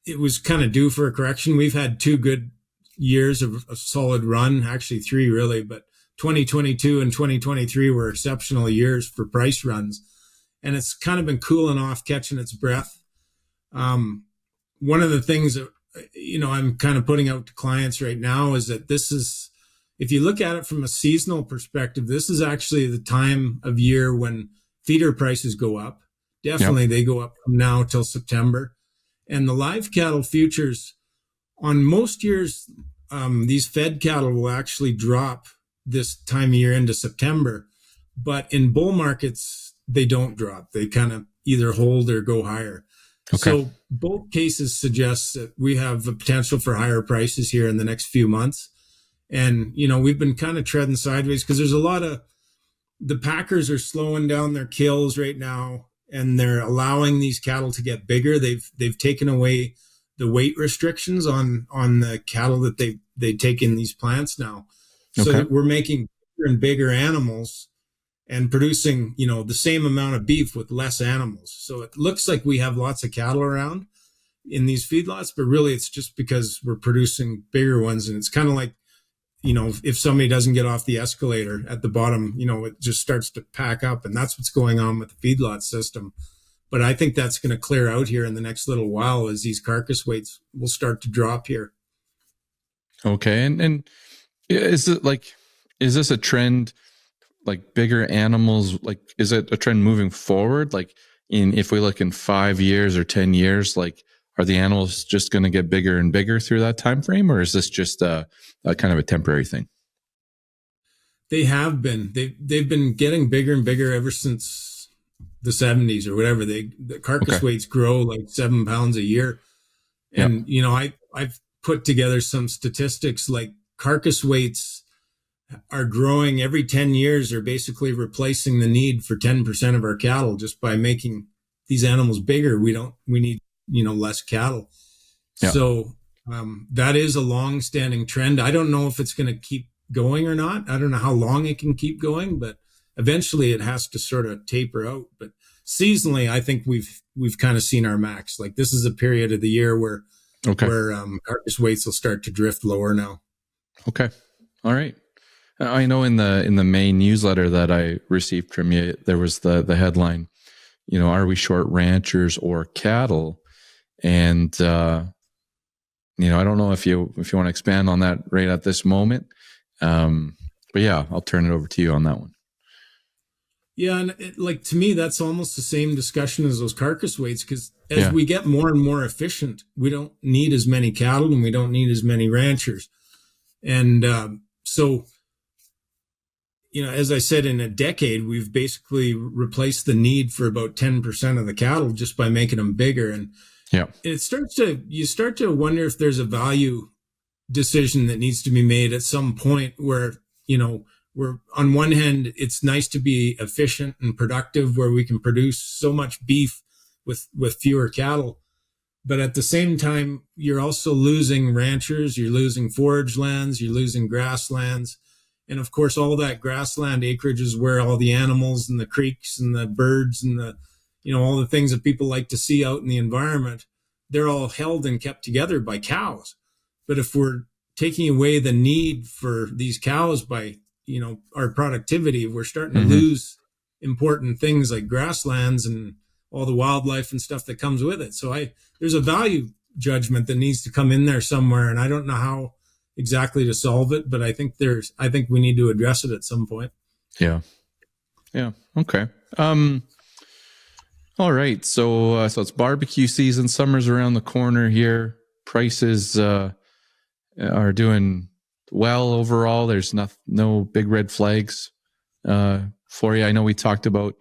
it was kind of due for a correction. We've had 2 good years of a solid run, actually 3 really, but 2022 and 2023 were exceptional years for price runs. And it's kind of been cooling off, catching its breath. One of the things that, I'm kind of putting out to clients right now is that if you look at it from a seasonal perspective, this is actually the time of year when feeder prices go up. Definitely, Yep. they go up from now till September. And the live cattle futures on most years, these fed cattle will actually drop this time of year into September. But in bull markets, they don't drop. They kind of either hold or go higher. Okay. So both cases suggest that we have a potential for higher prices here in the next few months. And, we've been kind of treading sideways because there's a lot of the packers are slowing down their kills right now, and they're allowing these cattle to get bigger. They've taken away the weight restrictions on the cattle that they take in these plants now, so Okay. that we're making bigger and bigger animals and producing the same amount of beef with less animals. So it looks like we have lots of cattle around in these feedlots, but really it's just because we're producing bigger ones. And it's kind of like, if somebody doesn't get off the escalator at the bottom, it just starts to pack up. And that's what's going on with the feedlot system. But I think that's going to clear out here in the next little while as these carcass weights will start to drop here. Okay. And is this a trend, like bigger animals? Like, is it a trend moving forward? Like if we look in 5 years or 10 years, like, are the animals just going to get bigger and bigger through that time frame? Or is this just a kind of a temporary thing? They have been. They've been getting bigger and bigger ever since the 70s or whatever. The carcass Okay. weights grow like 7 pounds a year. And, I've put together some statistics like carcass weights are growing every 10 years, are basically replacing the need for 10% of our cattle just by making these animals bigger. We need, less cattle. Yeah. So that is a long-standing trend. I don't know if it's going to keep going or not. I don't know how long it can keep going, but eventually it has to sort of taper out. But seasonally, I think we've kind of seen our max. Like this is a period of the year where Okay. Carcass weights will start to drift lower now. Okay. All right. I know in the main newsletter that I received from you, there was the headline, are we short ranchers or cattle? And I don't know if you want to expand on that right at this moment. But yeah, I'll turn it over to you on that one. Yeah, and to me, that's almost the same discussion as those carcass weights, because as we get more and more efficient, we don't need as many cattle and we don't need as many ranchers. And so, as I said, in a decade, we've basically replaced the need for about 10% of the cattle just by making them bigger. And you start to wonder if there's a value decision that needs to be made at some point where, we're on one hand, it's nice to be efficient and productive where we can produce so much beef with fewer cattle. But at the same time, you're also losing ranchers, you're losing forage lands, you're losing grasslands. And of course, all that grassland acreage is where all the animals and the creeks and the birds and all the things that people like to see out in the environment they're all held and kept together by cows. But if we're taking away the need for these cows by, our productivity, we're starting to lose important things like grasslands and all the wildlife and stuff that comes with it. So there's a value judgment that needs to come in there somewhere. And I don't know how exactly to solve it, but I think we need to address it at some point. Yeah. Yeah. Okay. All right. So it's barbecue season. Summer's around the corner here. Prices are doing well overall. There's no big red flags for you. I know we talked about,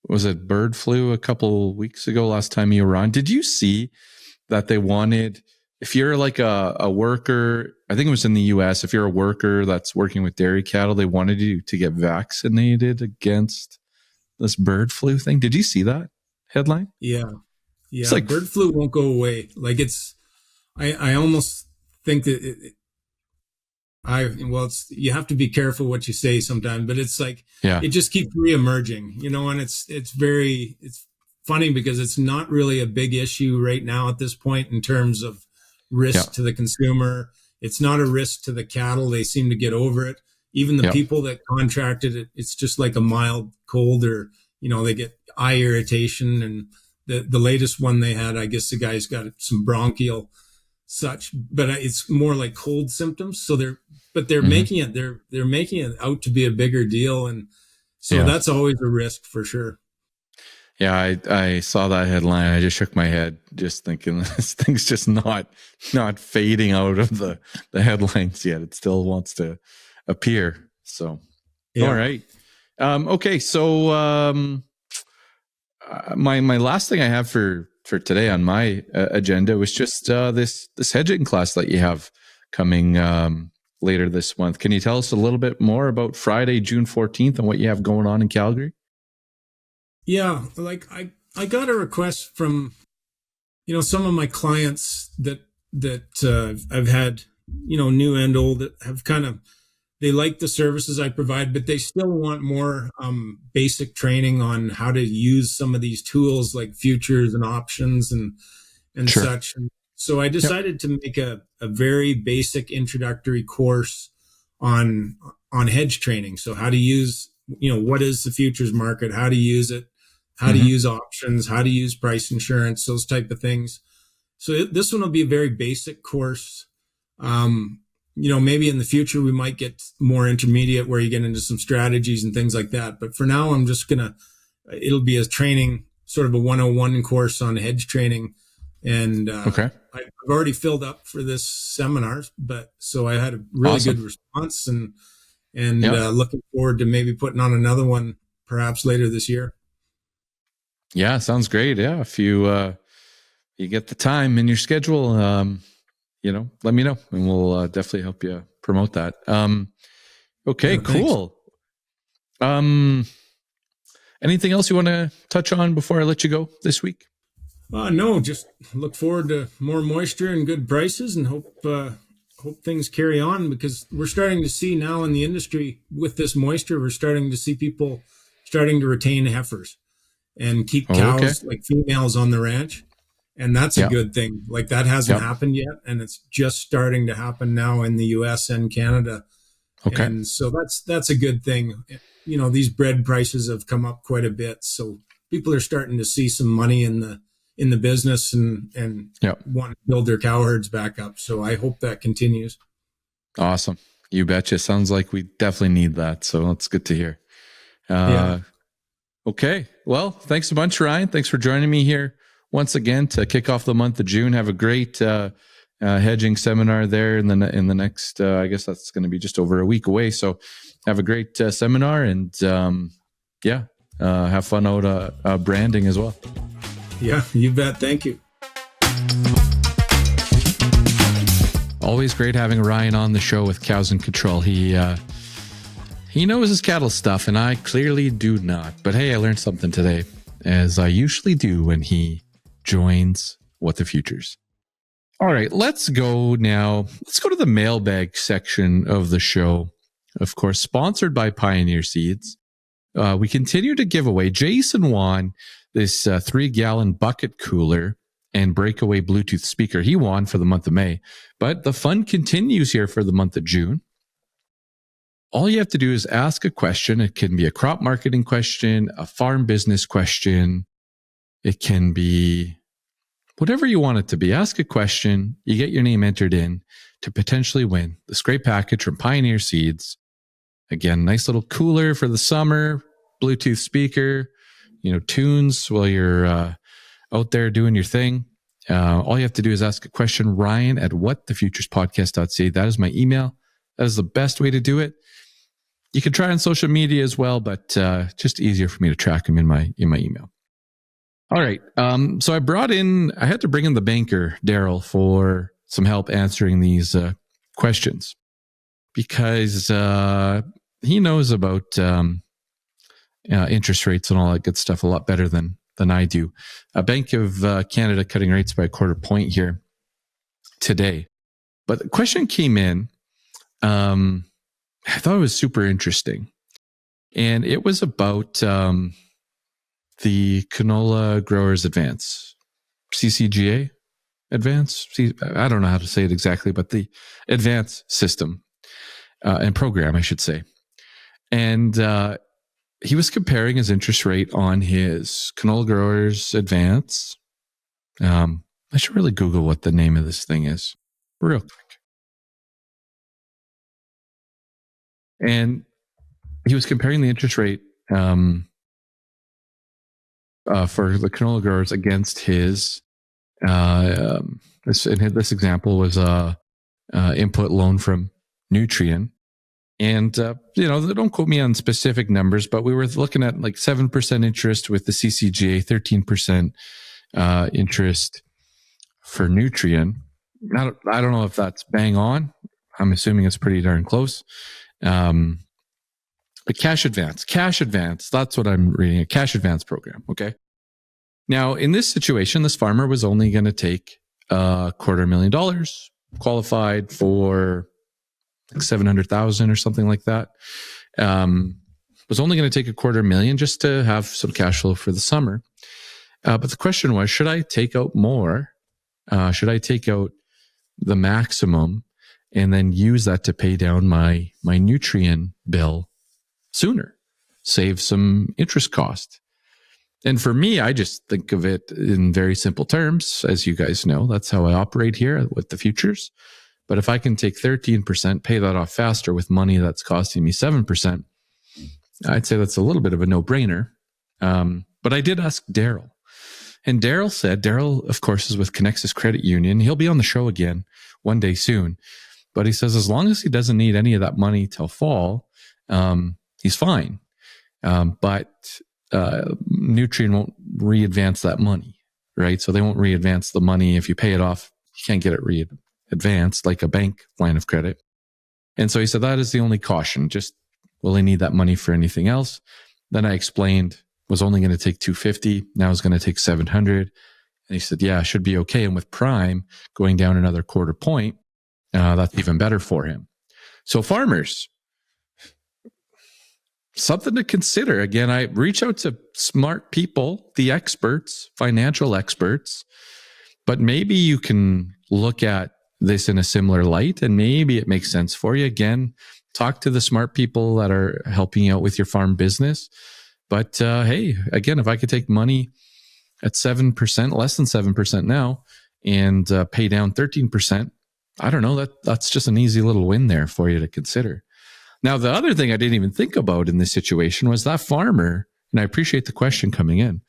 was it bird flu a couple weeks ago, last time you were on? Did you see that they wanted, if you're like a worker, I think it was in the US, if you're a worker that's working with dairy cattle, they wanted you to get vaccinated against this bird flu thing. Did you see that headline? Yeah. It's like bird flu won't go away. Like I almost think that you have to be careful what you say sometimes, but it's like, it just keeps reemerging, and it's funny because it's not really a big issue right now at this point in terms of risk to the consumer. It's not a risk to the cattle. They seem to get over it. Even the people that contracted it, it's just like a mild cold, or, they get eye irritation. And the latest one they had, I guess the guy's got some bronchial such, but it's more like cold symptoms. So they're making it out to be a bigger deal. And so that's always a risk for sure. Yeah, I saw that headline. I just shook my head, just thinking this thing's just not fading out of the headlines yet. It still wants to appear. So, all right. Okay. So, my last thing I have for today on my agenda was just this hedging class that you have coming later this month. Can you tell us a little bit more about Friday, June 14th, and what you have going on in Calgary? Yeah, like I got a request from, some of my clients that I've had, new and old, that have they like the services I provide, but they still want more basic training on how to use some of these tools like futures and options and such. And so I decided to make a very basic introductory course on hedge trading. So how to use, what is the futures market, how to use it, how to use options, how to use price insurance, those type of things. So this one will be a very basic course. Maybe in the future we might get more intermediate where you get into some strategies and things like that. But for now, I'm just it'll be a training, sort of a 101 course on hedge trading. And I've already filled up for this seminar, so I had a really good response, and looking forward to maybe putting on another one perhaps later this year. Yeah, sounds great. Yeah, if you get the time in your schedule, let me know, and we'll definitely help you promote that. Okay, cool. Anything else you want to touch on before I let you go this week? No, just look forward to more moisture and good prices, and hope things carry on, because we're starting to see now in the industry with this moisture, we're starting to see people starting to retain heifers and keep cows, like females, on the ranch. And that's a good thing. Like that hasn't happened yet. And it's just starting to happen now in the US and Canada. Okay. And so that's a good thing. These bread prices have come up quite a bit. So people are starting to see some money in the business and want to build their cow herds back up. So I hope that continues. Awesome. You betcha. Sounds like we definitely need that. So that's good to hear. Okay. Well, thanks a bunch, Ryan. Thanks for joining me here once again to kick off the month of June. Have a great hedging seminar there in the next, I guess that's going to be just over a week away. So have a great seminar, and have fun out branding as well. Yeah, you bet. Thank you. Always great having Ryan on the show with Cows in Control. He knows his cattle stuff, and I clearly do not. But hey, I learned something today, as I usually do when he joins What the Futures. All right, let's go now. Let's go to the mailbag section of the show. Of course, sponsored by Pioneer Seeds. We continue to give away. Jason won this 3-gallon bucket cooler and breakaway Bluetooth speaker. He won for the month of May, but the fun continues here for the month of June. All you have to do is ask a question. It can be a crop marketing question, a farm business question. It can be whatever you want it to be. Ask a question. You get your name entered in to potentially win this great package from Pioneer Seeds. Again, nice little cooler for the summer, Bluetooth speaker, tunes while you're out there doing your thing. All you have to do is ask a question, Ryan at whatthefuturespodcast.ca. That is my email. That is the best way to do it. You can try on social media as well, but just easier for me to track them in my email. All right. So I had to bring in the banker, Daryl, for some help answering these questions because he knows about interest rates and all that good stuff a lot better than I do. Bank of Canada cutting rates by a 1/4 point here today. But the question came in, I thought it was super interesting. And it was about the Canola Growers Advance, CCGA Advance. I don't know how to say it exactly, but the Advance system and program, I should say. And he was comparing his interest rate on his Canola Growers Advance. I should really Google what the name of this thing is real quick. And he was comparing the interest rate for the canola growers against his. This example was a input loan from Nutrien. And, don't quote me on specific numbers, but we were looking at like 7% interest with the CCGA, 13% interest for Nutrien. I don't know if that's bang on. I'm assuming it's pretty darn close. But cash advance, that's what I'm reading, a cash advance program. Okay. Now, in this situation, this farmer was only going to take $250,000, qualified for like 700,000 or something like that. Was only going to take $250,000 just to have some cash flow for the summer. But the question was, should I take out more? Should I take out the maximum and then use that to pay down my Nutrien bill sooner, save some interest cost? And for me, I just think of it in very simple terms. As you guys know, that's how I operate here with the futures. But if I can take 13%, pay that off faster with money that's costing me 7%, I'd say that's a little bit of a no-brainer. But I did ask Daryl. And Daryl, of course, is with Connexus Credit Union. He'll be on the show again one day soon. But he says as long as he doesn't need any of that money till fall, he's fine. But Nutrien won't re-advance that money, right? So they won't re-advance the money. If you pay it off, you can't get it re-advanced like a bank line of credit. And so he said that is the only caution. Just will he need that money for anything else? Then I explained was only going to take $250. Now it's going to take $700. And he said, yeah, should be okay. And with prime going down another 1/4 point, that's even better for him. So farmers, something to consider. Again, I reach out to smart people, the experts, financial experts, but maybe you can look at this in a similar light and maybe it makes sense for you. Again, talk to the smart people that are helping you out with your farm business. But hey, again, if I could take money at 7%, less than 7% now, and pay down 13%, I don't know, that's just an easy little win there for you to consider. Now, the other thing I didn't even think about in this situation was that farmer, and I appreciate the question coming in.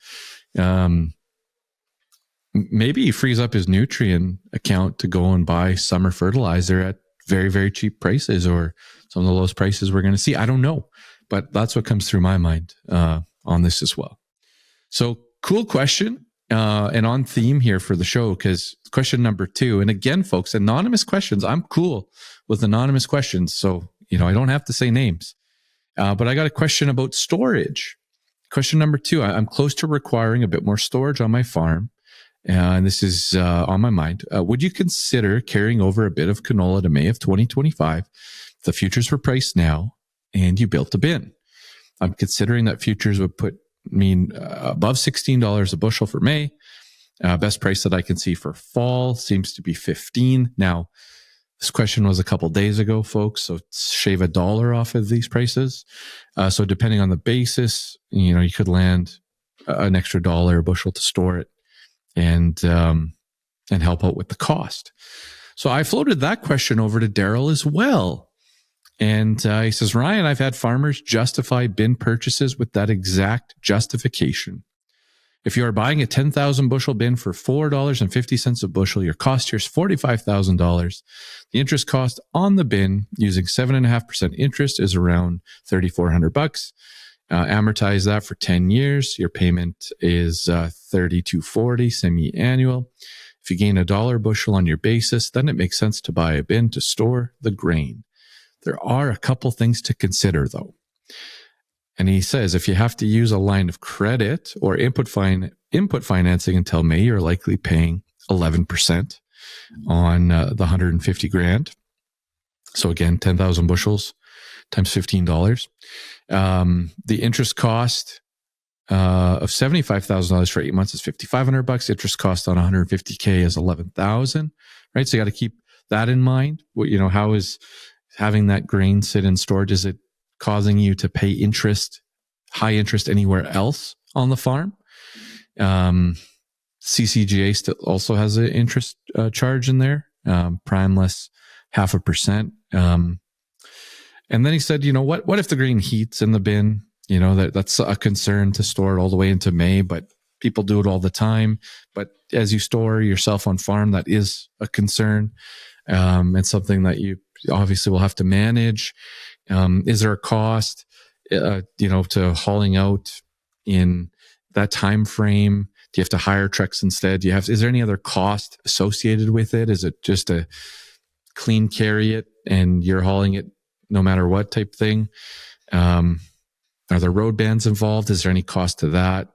Maybe he frees up his Nutrien account to go and buy summer fertilizer at very, very cheap prices or some of the lowest prices we're going to see. I don't know, but that's what comes through my mind on this as well. So cool question and on theme here for the show, because question number 2, and again, folks, anonymous questions. I'm cool with anonymous questions. So, I don't have to say names, but I got a question about storage. Question number 2, I'm close to requiring a bit more storage on my farm. And this is on my mind. Would you consider carrying over a bit of canola to May of 2025? If the futures were priced now and you built a bin. I'm considering that futures would put me above $16 a bushel for May. Best price that I can see for fall seems to be 15. Now, this question was a couple days ago, folks, so shave $1 off of these prices. So depending on the basis, you could land an extra $1 a bushel to store it and help out with the cost. So I floated that question over to Daryl as well. And he says, Ryan, I've had farmers justify bin purchases with that exact justification. If you are buying a 10,000 bushel bin for $4.50 a bushel, your cost here is $45,000. The interest cost on the bin using 7.5% interest is around $3,400. Amortize that for 10 years. Your payment is $3,240 semi-annual. If you gain $1 a bushel on your basis, then it makes sense to buy a bin to store the grain. There are a couple things to consider, though. And he says, if you have to use a line of credit or input financing until May, you're likely paying 11% on the 150 grand. So again, 10,000 bushels times $15. The interest cost of $75,000 for 8 months is $5,500. Interest cost on 150K is $11,000, right? So you got to keep that in mind. How is having that grain sit in storage? Is it causing you to pay high interest anywhere else on the farm? CCGA still also has an interest charge in there, primeless 0.5%. And then he said, what if the grain heats in the bin? That's a concern to store it all the way into May, but people do it all the time. But as you store yourself on farm, that is a concern. And something that you obviously will have to manage. Is there a cost, to hauling out in that time frame? Do you have to hire trucks instead? Is there any other cost associated with it? Is it just a clean carry it and you're hauling it no matter what type thing? Are there road bans involved? Is there any cost to that?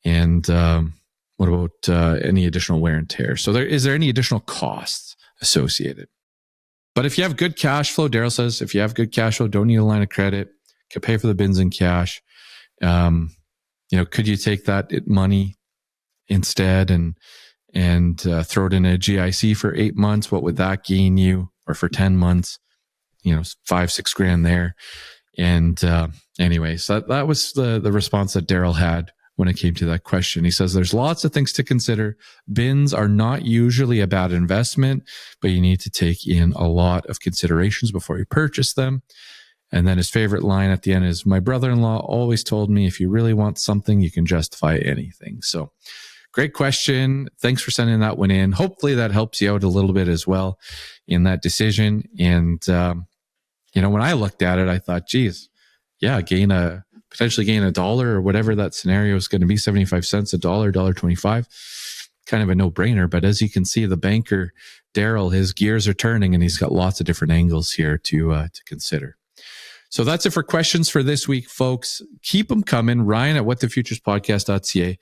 And what about any additional wear and tear? So is there any additional costs associated? But if you have good cash flow, Daryl says, if you have good cash flow, don't need a line of credit, can pay for the bins in cash. Could you take that money instead and throw it in a GIC for 8 months? What would that gain you? Or for 10 months, $5-6 grand there. And anyway, so that was the response that Daryl had when it came to that question. He says, there's lots of things to consider. Bins are not usually a bad investment, but you need to take in a lot of considerations before you purchase them. And then his favorite line at the end is, my brother-in-law always told me, if you really want something, you can justify anything. So great question. Thanks for sending that one in. Hopefully that helps you out a little bit as well in that decision. And, when I looked at it, I thought, geez, yeah, potentially gain $1 or whatever that scenario is going to be, 75 cents, $1, $1.25, kind of a no-brainer. But as you can see, the banker, Daryl, his gears are turning and he's got lots of different angles here to consider. So that's it for questions for this week, folks. Keep them coming. Ryan at whatthefuturespodcast.ca.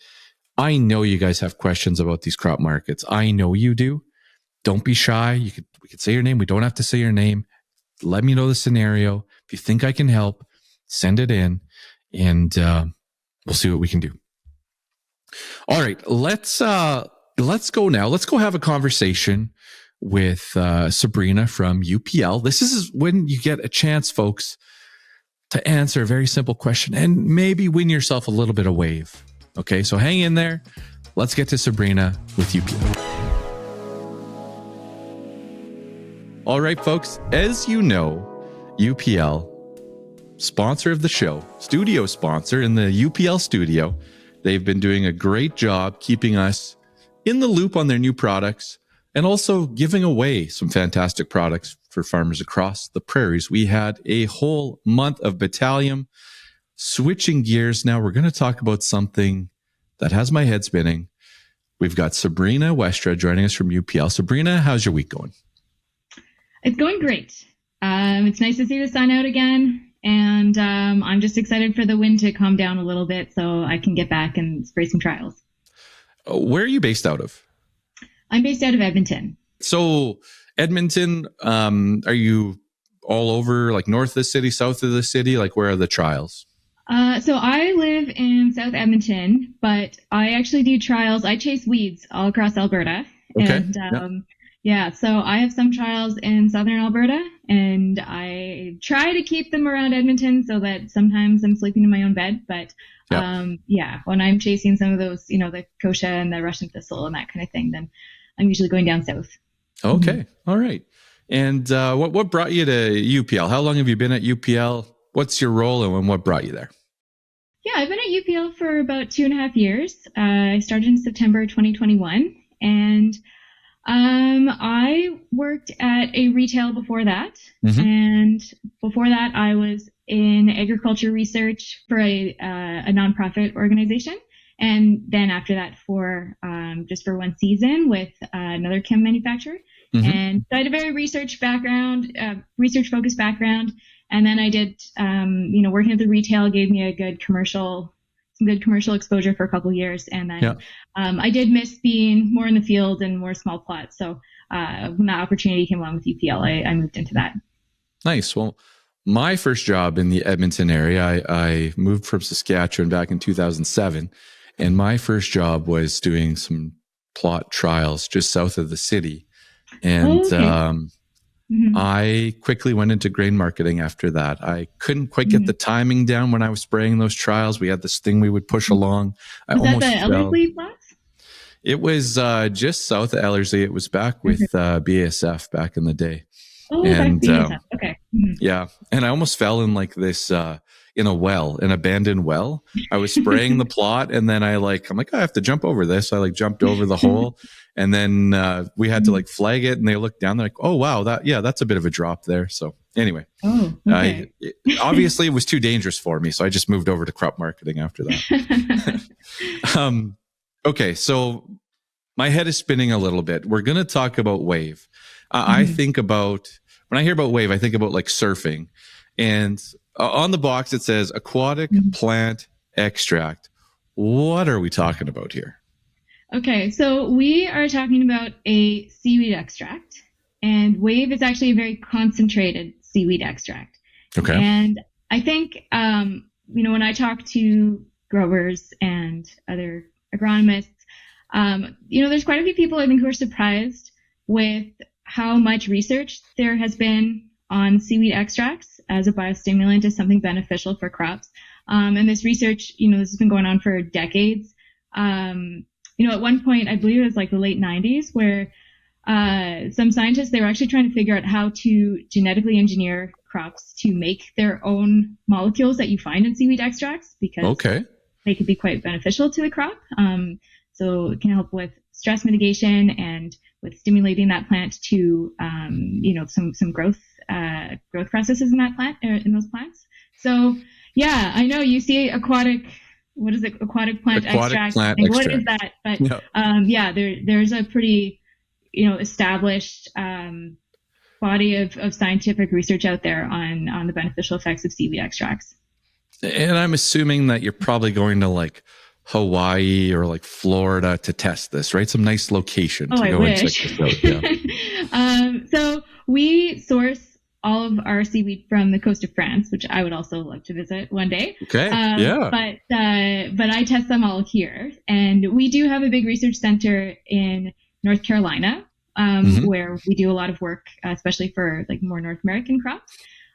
I know you guys have questions about these crop markets. I know you do. Don't be shy. We could say your name. We don't have to say your name. Let me know the scenario. If you think I can help, send it in and we'll see what we can do. All right, let's go now. Let's go have a conversation with Sabrina from UPL. This is when you get a chance, folks, to answer a very simple question and maybe win yourself a little bit of wave. Okay, so hang in there. Let's get to Sabrina with UPL. All right, folks, as you know, UPL, sponsor of the show, studio sponsor in the UPL studio, they've been doing a great job keeping us in the loop on their new products and also giving away some fantastic products for farmers across the prairies. We had a whole month of Battalion. Switching gears now, we're going to talk about something that has my head spinning. We've got Sabrina Westra joining us from UPL. Sabrina, how's your week going? It's going great. It's nice to see the sun out again. And I'm just excited for the wind to calm down a little bit so I can get back and spray some trials. Where are you based out of? I'm based out of Edmonton. So Edmonton, are you all over, like north of the city, south of the city? Like where are the trials? So I live in South Edmonton, but I actually do trials. I chase weeds all across Alberta. Okay. And Yeah. yeah, so I have some trials in southern Alberta, and I try to keep them around Edmonton so that sometimes I'm sleeping in my own bed. But Yeah. yeah, when I'm chasing some of those, the kochia and the Russian thistle and that kind of thing, then I'm usually going down south. Okay. All right. And what brought you to UPL? How long have you been at UPL? What's your role and what brought you there? Yeah, I've been at UPL for about 2.5 years. I started in September 2021, and I worked at a retail before that. Mm-hmm. And before that, I was in agriculture research for a nonprofit organization. And then after that, for just for one season with another chem manufacturer. Mm-hmm. And so I had a very research focused background. And then I did, working at the retail gave me some good commercial exposure for a couple of years. And then I did miss being more in the field and more small plots. So when that opportunity came along with UPL, I moved into that. Nice. Well, my first job in the Edmonton area, I moved from Saskatchewan back in 2007. And my first job was doing some plot trials just south of the city. And I quickly went into grain marketing after that. I couldn't quite get the timing down when I was spraying those trials. We had this thing we would push along. Was that the Ellerslie plots? It was just south of Ellerslie. It was back with BASF back in the day. Oh, and, BASF. Okay. Mm-hmm. Yeah. And I almost fell in like this, in an abandoned well. I was spraying the plot and then I'm like, I have to jump over this. So I jumped over the hole and then we had to flag it and they looked down. They're like, oh, wow, that's a bit of a drop there. So anyway, obviously it was too dangerous for me. So I just moved over to crop marketing after that. Okay. So my head is spinning a little bit. We're going to talk about wave. I think about, when I hear about wave, I think about surfing. And on the box, it says aquatic plant extract. What are we talking about here? Okay, so we are talking about a seaweed extract. And wave is actually a very concentrated seaweed extract. Okay. And I think, when I talk to growers and other agronomists, there's quite a few people I think who are surprised with how much research there has been on seaweed extracts as a biostimulant as something beneficial for crops. And this research, this has been going on for decades. At one point, I believe it was the late 90s, where some scientists, they were actually trying to figure out how to genetically engineer crops to make their own molecules that you find in seaweed extracts, because they could be quite beneficial to the crop. So it can help with stress mitigation and with stimulating that plant to, some growth processes in that plant, in those plants. So yeah, I know you see aquatic plant extract. What is that? But there's a pretty, established body of scientific research out there on the beneficial effects of seaweed extracts. And I'm assuming that you're probably going to Hawaii or Florida to test this, right? Some nice location to go and check this out. Yeah. So we source all of our seaweed from the coast of France, which I would also love to visit one day. Okay. But I test them all here, and we do have a big research center in North Carolina, where we do a lot of work, especially for more North American crops.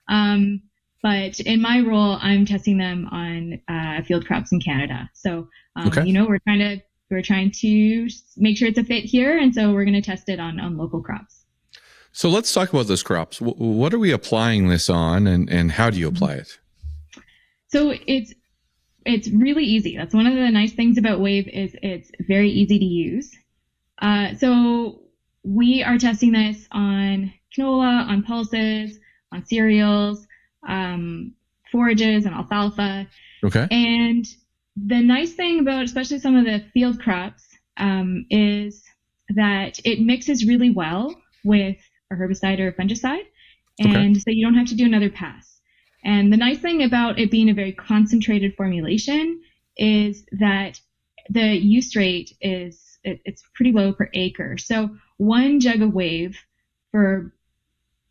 But in my role, I'm testing them on field crops in Canada. So, we're trying to make sure it's a fit here. And so we're going to test it on local crops. So let's talk about those crops. What are we applying this on and how do you apply it? So it's really easy. That's one of the nice things about Wave is it's very easy to use. So we are testing this on canola, on pulses, on cereals, forages and alfalfa. Okay. And the nice thing about especially some of the field crops is that it mixes really well with a herbicide or a fungicide. And so you don't have to do another pass. And the nice thing about it being a very concentrated formulation is that the use rate it's pretty low per acre. So one jug of Wave for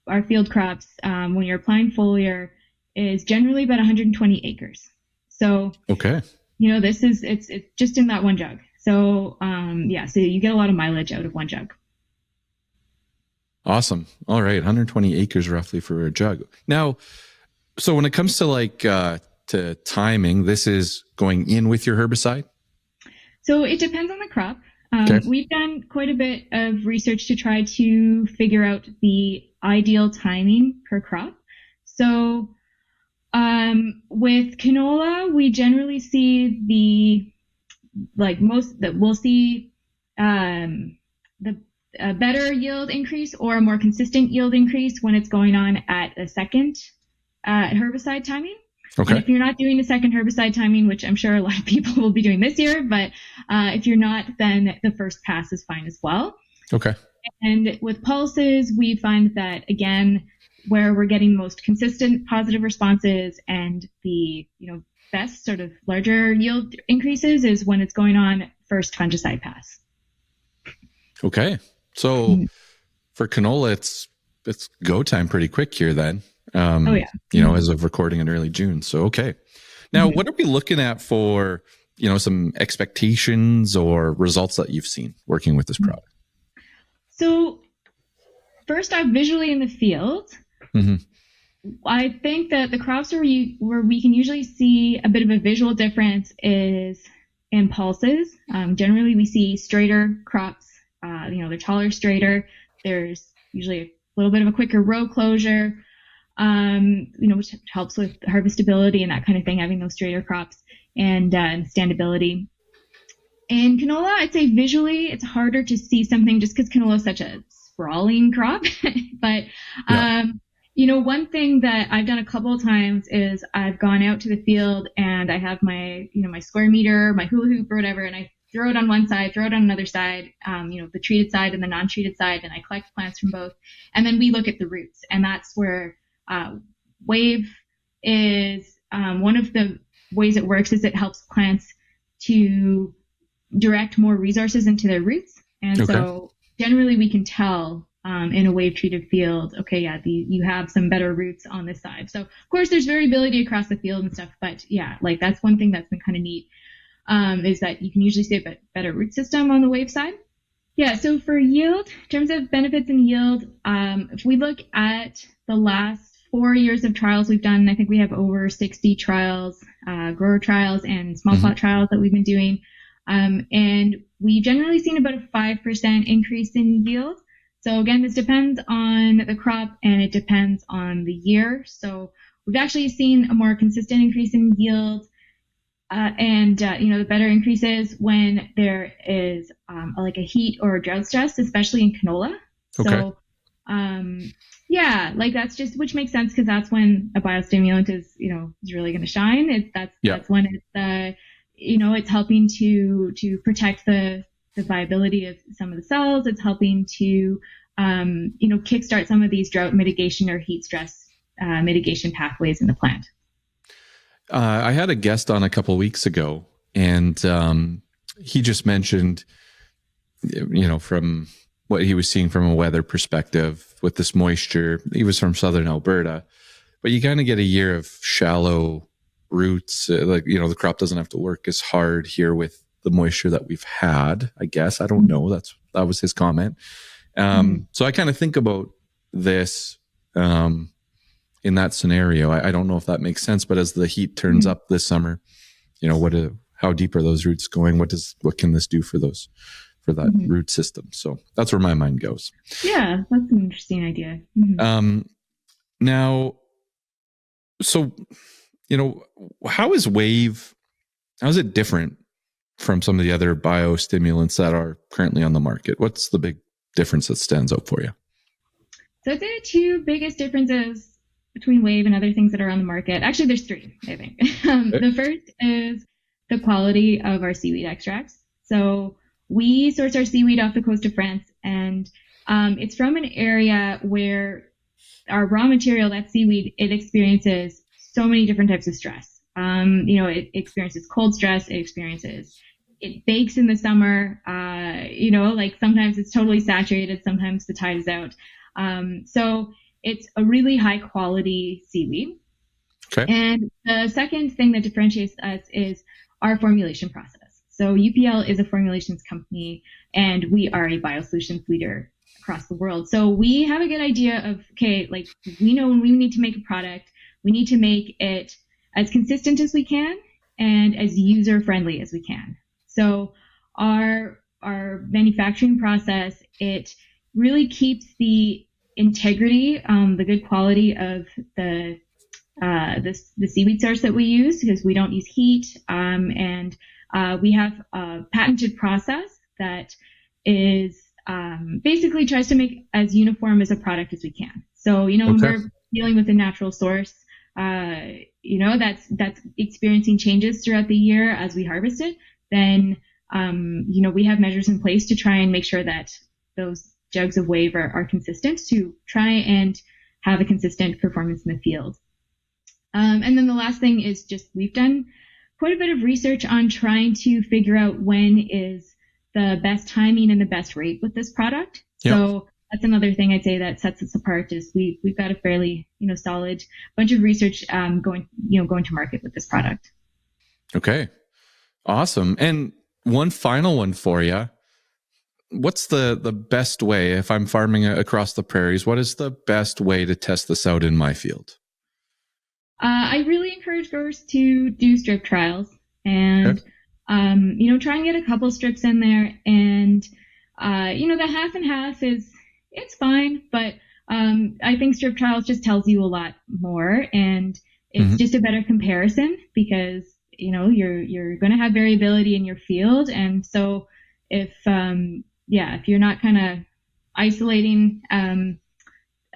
our field crops when you're applying foliar is generally about 120 acres. So, Okay. it's just in that one jug. So, so you get a lot of mileage out of one jug. Awesome. All right. 120 acres roughly for a jug. Now, so when it comes to to timing, this is going in with your herbicide? So it depends on the crop. Okay. We've done quite a bit of research to try to figure out the ideal timing per crop. So with canola, we generally see we'll see the a better yield increase or a more consistent yield increase when it's going on at a second herbicide timing. Okay. And if you're not doing a second herbicide timing, which I'm sure a lot of people will be doing this year, but if you're not, then the first pass is fine as well. Okay. And with pulses, we find that, again, where we're getting most consistent positive responses and the best sort of larger yield increases is when it's going on first fungicide pass. Okay. So for canola, it's go time pretty quick here then. As of recording in early June. So, okay. Now, what are we looking at for, some expectations or results that you've seen working with this product? So first off, visually in the field, I think that the crops where we can usually see a bit of a visual difference is in pulses. Generally, we see straighter crops. They're taller, straighter. There's usually a little bit of a quicker row closure, which helps with harvestability and that kind of thing, having those straighter crops and standability. In canola, I'd say visually it's harder to see something just because canola is such a sprawling crop. But, one thing that I've done a couple of times is I've gone out to the field and I have my, my square meter, my hula hoop or whatever, and I throw it on one side, throw it on another side, the treated side and the non-treated side, and I collect plants from both. And then we look at the roots, and that's where Wave is one of the ways it works is it helps plants to direct more resources into their roots. And so generally we can tell in a wave treated field, you have some better roots on this side. So of course there's variability across the field and stuff, but that's one thing that's been kind of neat. Is that you can usually see a better root system on the wave side. Yeah, so for yield, in terms of benefits and yield, if we look at the last 4 years of trials we've done, I think we have over 60 trials, grower trials and small plot trials that we've been doing. And we generally seen about a 5% increase in yield. So again, this depends on the crop and it depends on the year. So we've actually seen a more consistent increase in yield. The better increases when there is like a heat or a drought stress, especially in canola. Okay. So, that's just, which makes sense because that's when a biostimulant is really going to shine. That's when it's, it's helping to protect the viability of some of the cells. It's helping to, kickstart some of these drought mitigation or heat stress mitigation pathways in the plant. I had a guest on a couple of weeks ago, and he just mentioned, from what he was seeing from a weather perspective with this moisture. He was from southern Alberta, but you kind of get a year of shallow roots. The crop doesn't have to work as hard here with the moisture that we've had, I guess. I don't know. That was his comment. So I kind of think about this in that scenario. I don't know if that makes sense, but as the heat turns up this summer, how deep are those roots going? What can this do for that root system? So that's where my mind goes. Yeah, that's an interesting idea. Now, so, how is it different from some of the other biostimulants that are currently on the market? What's the big difference that stands out for you? So I'd say the two biggest differences between Wave and other things that are on the market. Actually, there's three, I think. The first is the quality of our seaweed extracts. So we source our seaweed off the coast of France, and it's from an area where our raw material, that seaweed, it experiences so many different types of stress. It experiences cold stress. It bakes in the summer. Sometimes it's totally saturated. Sometimes the tide is out. So it's a really high quality seaweed. Okay. And the second thing that differentiates us is our formulation process. So UPL is a formulations company, and we are a biosolutions leader across the world. So we have a good idea of, okay, like we know when we need to make a product, we need to make it as consistent as we can and as user friendly as we can. So our manufacturing process, it really keeps the integrity, the good quality of the seaweed source that we use, because we don't use heat, and we have a patented process that is basically tries to make as uniform as a product as we can. So, when we're dealing with a natural source, that's experiencing changes throughout the year as we harvest it, then, we have measures in place to try and make sure that those jugs of wave are consistent, to try and have a consistent performance in the field. And then the last thing is just we've done quite a bit of research on trying to figure out when is the best timing and the best rate with this product. Yep. So that's another thing I'd say that sets us apart, is we've got a fairly solid bunch of research going to market with this product. Okay, awesome. And one final one for you. What's the best way, if I'm farming across the prairies, what is the best way to test this out in my field? I really encourage growers to do strip trials and, try and get a couple strips in there. And, the half and half it's fine, but I think strip trials just tells you a lot more, and it's just a better comparison, because, you're going to have variability in your field. And so if you're not kind of isolating,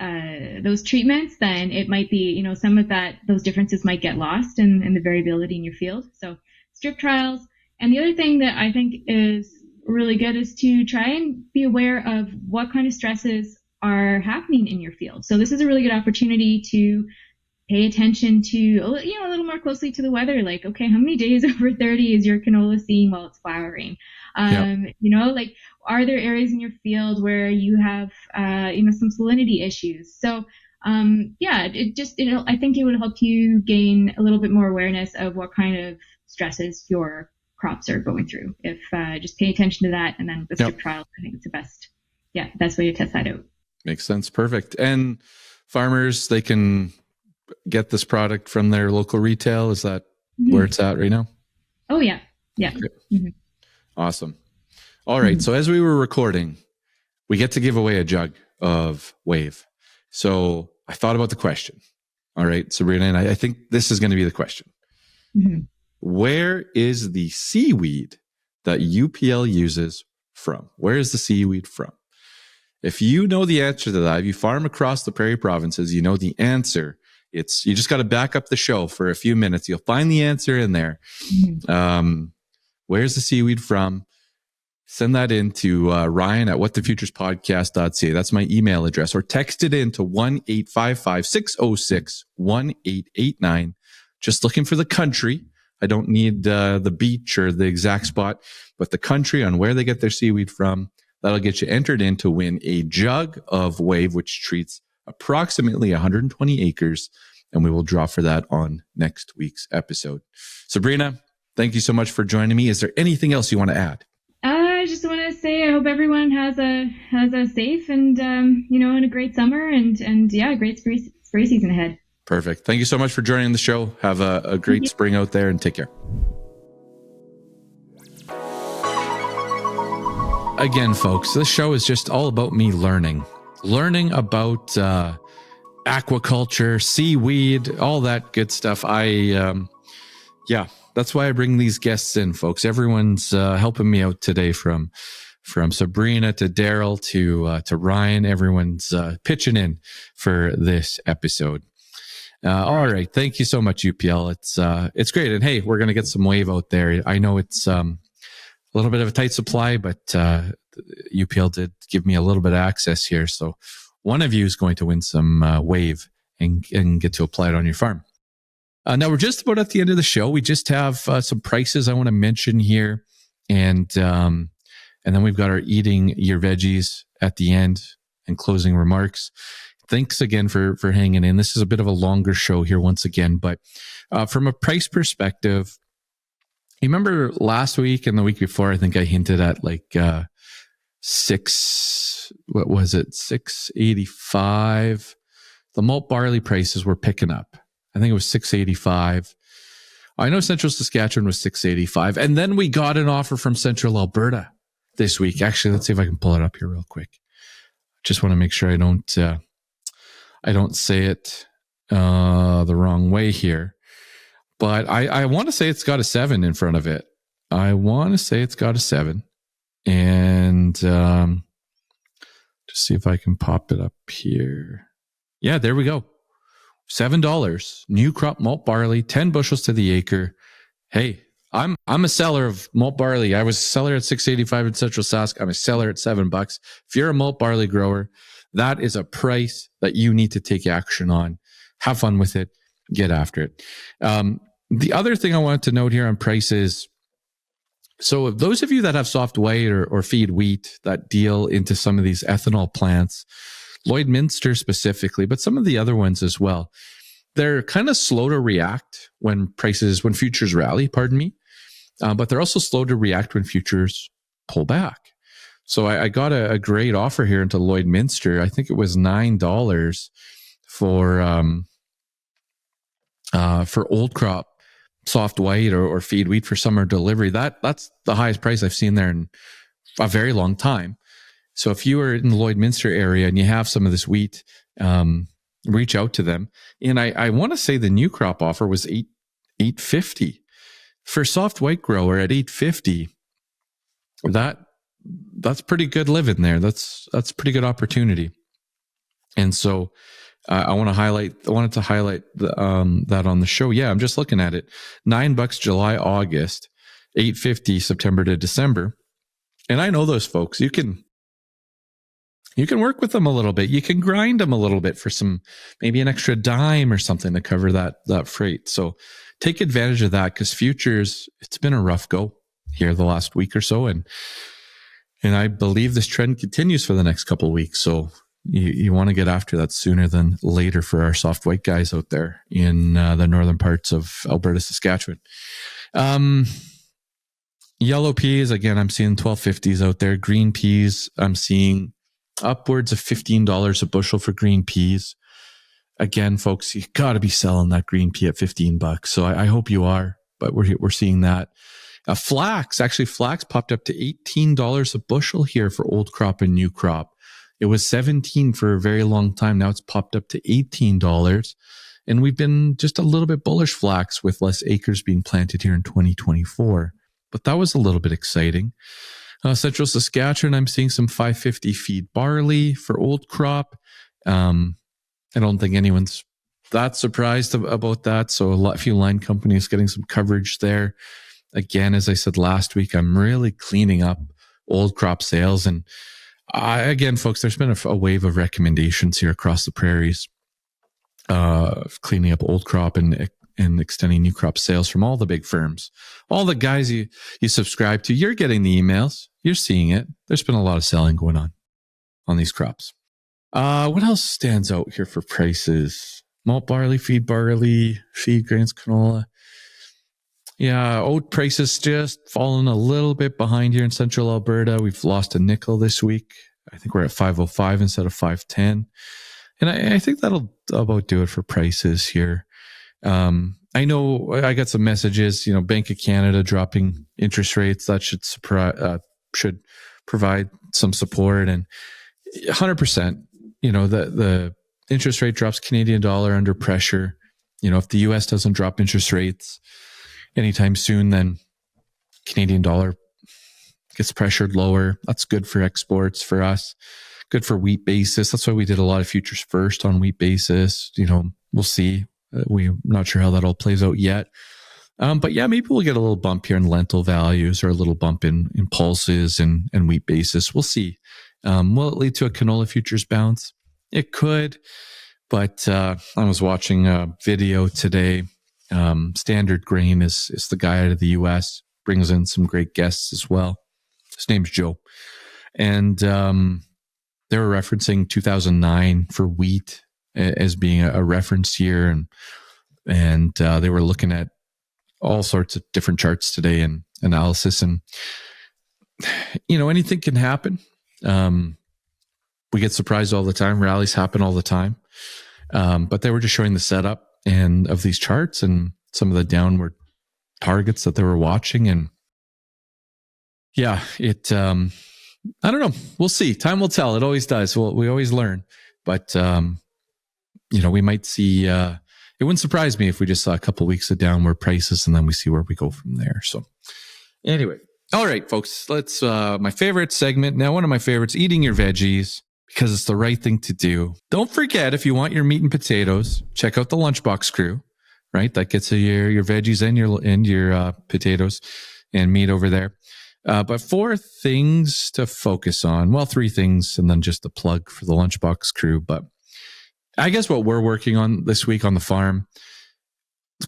those treatments, then it might be, some of those differences might get lost in the variability in your field. So strip trials. And the other thing that I think is really good is to try and be aware of what kind of stresses are happening in your field. So this is a really good opportunity to pay attention to, a little more closely to the weather. Like, okay, how many days over 30 is your canola seeing while it's flowering? Are there areas in your field where you have, some salinity issues? So, I think it would help you gain a little bit more awareness of what kind of stresses your crops are going through. If just pay attention to that, and then the strip trials, I think it's the best way to test that out. Makes sense. Perfect. And farmers, they can get this product from their local retail. Is that where it's at right now? Oh, yeah. Yeah. Okay. Awesome. All right. So as we were recording, we get to give away a jug of wave. So I thought about the question. All right, Sabrina, and I think this is going to be the question. Where is the seaweed that UPL uses from? Where is the seaweed from? If you know the answer to that, if you farm across the prairie provinces, you know the answer. You just got to back up the show for a few minutes. You'll find the answer in there. Where's the seaweed from? Send that in to Ryan at whatthefuturespodcast.ca. That's my email address. Or text it in to 1-855-606-1889. Just looking for the country. I don't need the beach or the exact spot, but the country on where they get their seaweed from. That'll get you entered in to win a jug of wave, which treats approximately 120 acres. And we will draw for that on next week's episode. Sabrina, thank you so much for joining me. Is there anything else you want to add? I just want to say I hope everyone has a safe and and a great summer and a great spray season ahead. Perfect. Thank you so much for joining the show. Have a great spring out there, and take care. Again, folks, this show is just all about me learning about aquaculture, seaweed, all that good stuff. That's why I bring these guests in, folks. Everyone's helping me out today, from Sabrina to Daryl to Ryan. Everyone's pitching in for this episode. All right, thank you so much, UPL. It's great, and hey, we're gonna get some wave out there. I know it's a little bit of a tight supply, but UPL did give me a little bit of access here, so one of you is going to win some wave and get to apply it on your farm. Now we're just about at the end of the show. We just have some prices I want to mention here, and then we've got our eating your veggies at the end and closing remarks. thanks again for hanging in. This is a bit of a longer show here once again, but from a price perspective, you remember last week and the week before, I think I hinted at like 685. The malt barley prices were picking up. I think it was 685. I know Central Saskatchewan was 685. And then we got an offer from Central Alberta this week. Actually, let's see if I can pull it up here real quick. Just want to make sure I don't say it the wrong way here. But I want to say it's got a 7 in front of it. I want to say it's got a 7. And just see if I can pop it up here. Yeah, there we go. $7. New crop malt barley, 10 bushels to the acre. Hey, I'm a seller of malt barley. I was a seller at $6.85 in Central Sask. I'm a seller at $7. If you're a malt barley grower, that is a price that you need to take action on. Have fun with it. Get after it. The other thing I wanted to note here on prices. So those of you that have soft white or feed wheat that deal into some of these ethanol plants, Lloydminster specifically, but some of the other ones as well, they're kind of slow to react when futures rally, but they're also slow to react when futures pull back. So I got a great offer here into Lloydminster. I think it was $9 for old crop soft white or feed wheat for summer delivery. That's the highest price I've seen there in a very long time. So if you are in the Lloydminster area and you have some of this wheat, reach out to them. And I want to say the new crop offer was $8.50 for soft white grower at $8.50. That's pretty good living there. That's pretty good opportunity. And so I wanted to highlight that on the show. Yeah, I'm just looking at it. $9 July, August, $8.50 September to December. And I know those folks. You can work with them a little bit. You can grind them a little bit for maybe an extra dime or something to cover that freight. So take advantage of that, because futures, it's been a rough go here the last week or so. And I believe this trend continues for the next couple of weeks. So you want to get after that sooner than later for our soft white guys out there in the northern parts of Alberta, Saskatchewan. Yellow peas, again, I'm seeing 12.50s out there. Green peas, I'm seeing upwards of $15 a bushel for green peas. Again, folks, you got to be selling that green pea at $15. So I hope you are, but we're seeing that. Flax popped up to $18 a bushel here for old crop and new crop. It was $17 for a very long time. Now it's popped up to $18. And we've been just a little bit bullish flax with less acres being planted here in 2024. But that was a little bit exciting. Central Saskatchewan, I'm seeing some $5.50 feed barley for old crop. I don't think anyone's that surprised about that. So a few line companies getting some coverage there. Again, as I said last week, I'm really cleaning up old crop sales. And again, folks, there's been a wave of recommendations here across the prairies, cleaning up old crop and extending new crop sales from all the big firms. All the guys you subscribe to, you're getting the emails. You're seeing it. There's been a lot of selling going on these crops. What else stands out here for prices? Malt barley, feed grains, canola. Yeah, oat prices just falling a little bit behind here in central Alberta. We've lost a nickel this week. I think we're at 5.05 instead of 5.10. And I think that'll about do it for prices here. I know I got some messages, Bank of Canada dropping interest rates. That should provide some support. And 100%, the interest rate drops, Canadian dollar under pressure. If the US doesn't drop interest rates anytime soon, then Canadian dollar gets pressured lower. That's good for exports for us. Good for wheat basis. That's why we did a lot of futures first on wheat basis. We'll see. We're not sure how that all plays out yet. But yeah, maybe we'll get a little bump here in lentil values or a little bump in pulses and wheat basis. We'll see. Will it lead to a canola futures bounce? It could. But I was watching a video today. Standard Grain is the guy out of the US, brings in some great guests as well. His name's Joe. And they were referencing 2009 for wheat as being a reference year, and they were looking at all sorts of different charts today and analysis, and anything can happen. We get surprised all the time. Rallies happen all the time, but they were just showing the setup and of these charts and some of the downward targets that they were watching, and yeah, it. I don't know. We'll see. Time will tell. It always does. We always learn, but we might see. It wouldn't surprise me if we just saw a couple of weeks of downward prices, and then we see where we go from there. So, anyway, all right, folks. Let's. My favorite segment now. One of my favorites: eating your veggies, because it's the right thing to do. Don't forget, if you want your meat and potatoes, check out the LunchBox Crew. Right, that gets your veggies and your potatoes and meat over there. But 4 things to focus on. Well, 3 things, and then just the plug for the LunchBox Crew. But I guess what we're working on this week on the farm,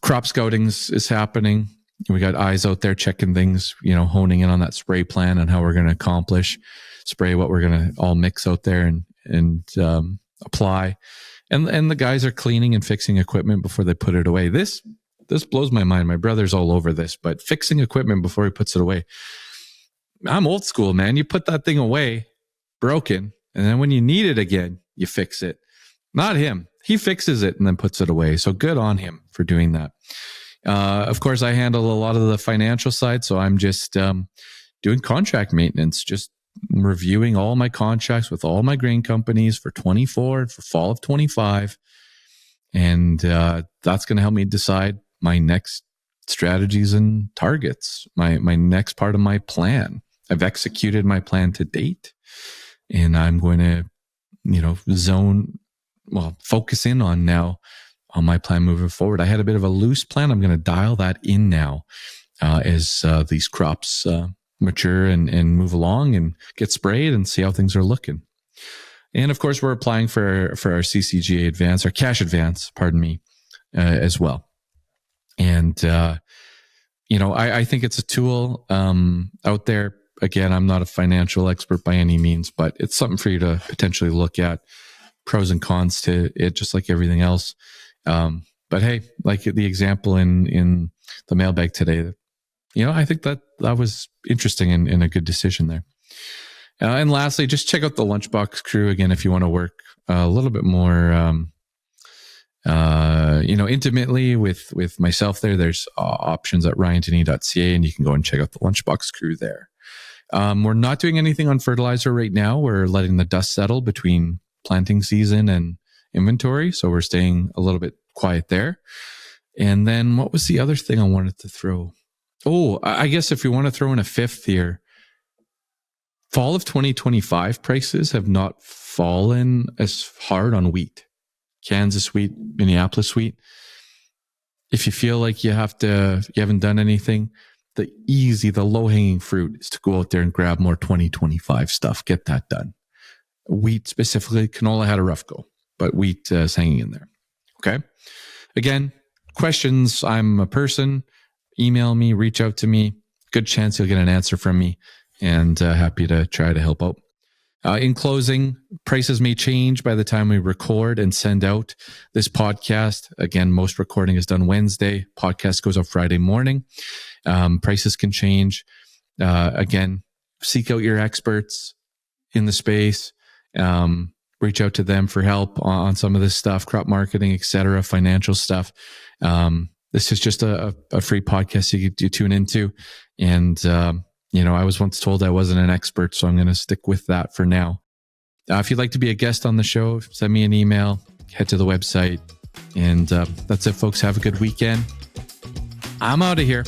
crop scouting is happening. We got eyes out there checking things, honing in on that spray plan and how we're going to spray what we're going to all mix out there and apply. And the guys are cleaning and fixing equipment before they put it away. This blows my mind. My brother's all over this, but fixing equipment before he puts it away. I'm old school, man. You put that thing away, broken, and then when you need it again, you fix it. Not him. He fixes it and then puts it away. So good on him for doing that. Of course, I handle a lot of the financial side, so I'm just doing contract maintenance, just reviewing all my contracts with all my grain companies for 24 and for fall of 25. And that's going to help me decide my next strategies and targets, my next part of my plan. I've executed my plan to date, and I'm going to, focus in on now on my plan moving forward. I had a bit of a loose plan. I'm going to dial that in now as these crops mature and move along and get sprayed and see how things are looking. And of course, we're applying for our CCGA advance, our cash advance, as well. And, I think it's a tool out there. Again, I'm not a financial expert by any means, but it's something for you to potentially look at, pros and cons to it, just like everything else. But hey, like the example in the mailbag today, I think that was interesting and a good decision there. And lastly, just check out the LunchBox Crew again if you want to work a little bit more, intimately with myself there. There's options at ryandenis.ca, and you can go and check out the LunchBox Crew there. We're not doing anything on fertilizer right now. We're letting the dust settle between planting season and inventory. So we're staying a little bit quiet there. And then what was the other thing I wanted to throw? Oh, I guess if you want to throw in a 5th here, fall of 2025 prices have not fallen as hard on wheat. Kansas wheat, Minneapolis wheat. If you feel like you haven't done anything, the low-hanging fruit is to go out there and grab more 2025 stuff. Get that done. Wheat specifically, canola had a rough go, but wheat is hanging in there. Okay. Again, questions. I'm a person. Email me, reach out to me. Good chance you'll get an answer from me, and happy to try to help out. In closing, prices may change by the time we record and send out this podcast. Again, most recording is done Wednesday. Podcast goes up Friday morning. Prices can change. Again, seek out your experts in the space. Reach out to them for help on some of this stuff, crop marketing, etc., financial stuff. This is just a free podcast you tune into. And, I was once told I wasn't an expert, so I'm going to stick with that for now. If you'd like to be a guest on the show, send me an email, head to the website. And that's it, folks. Have a good weekend. I'm out of here.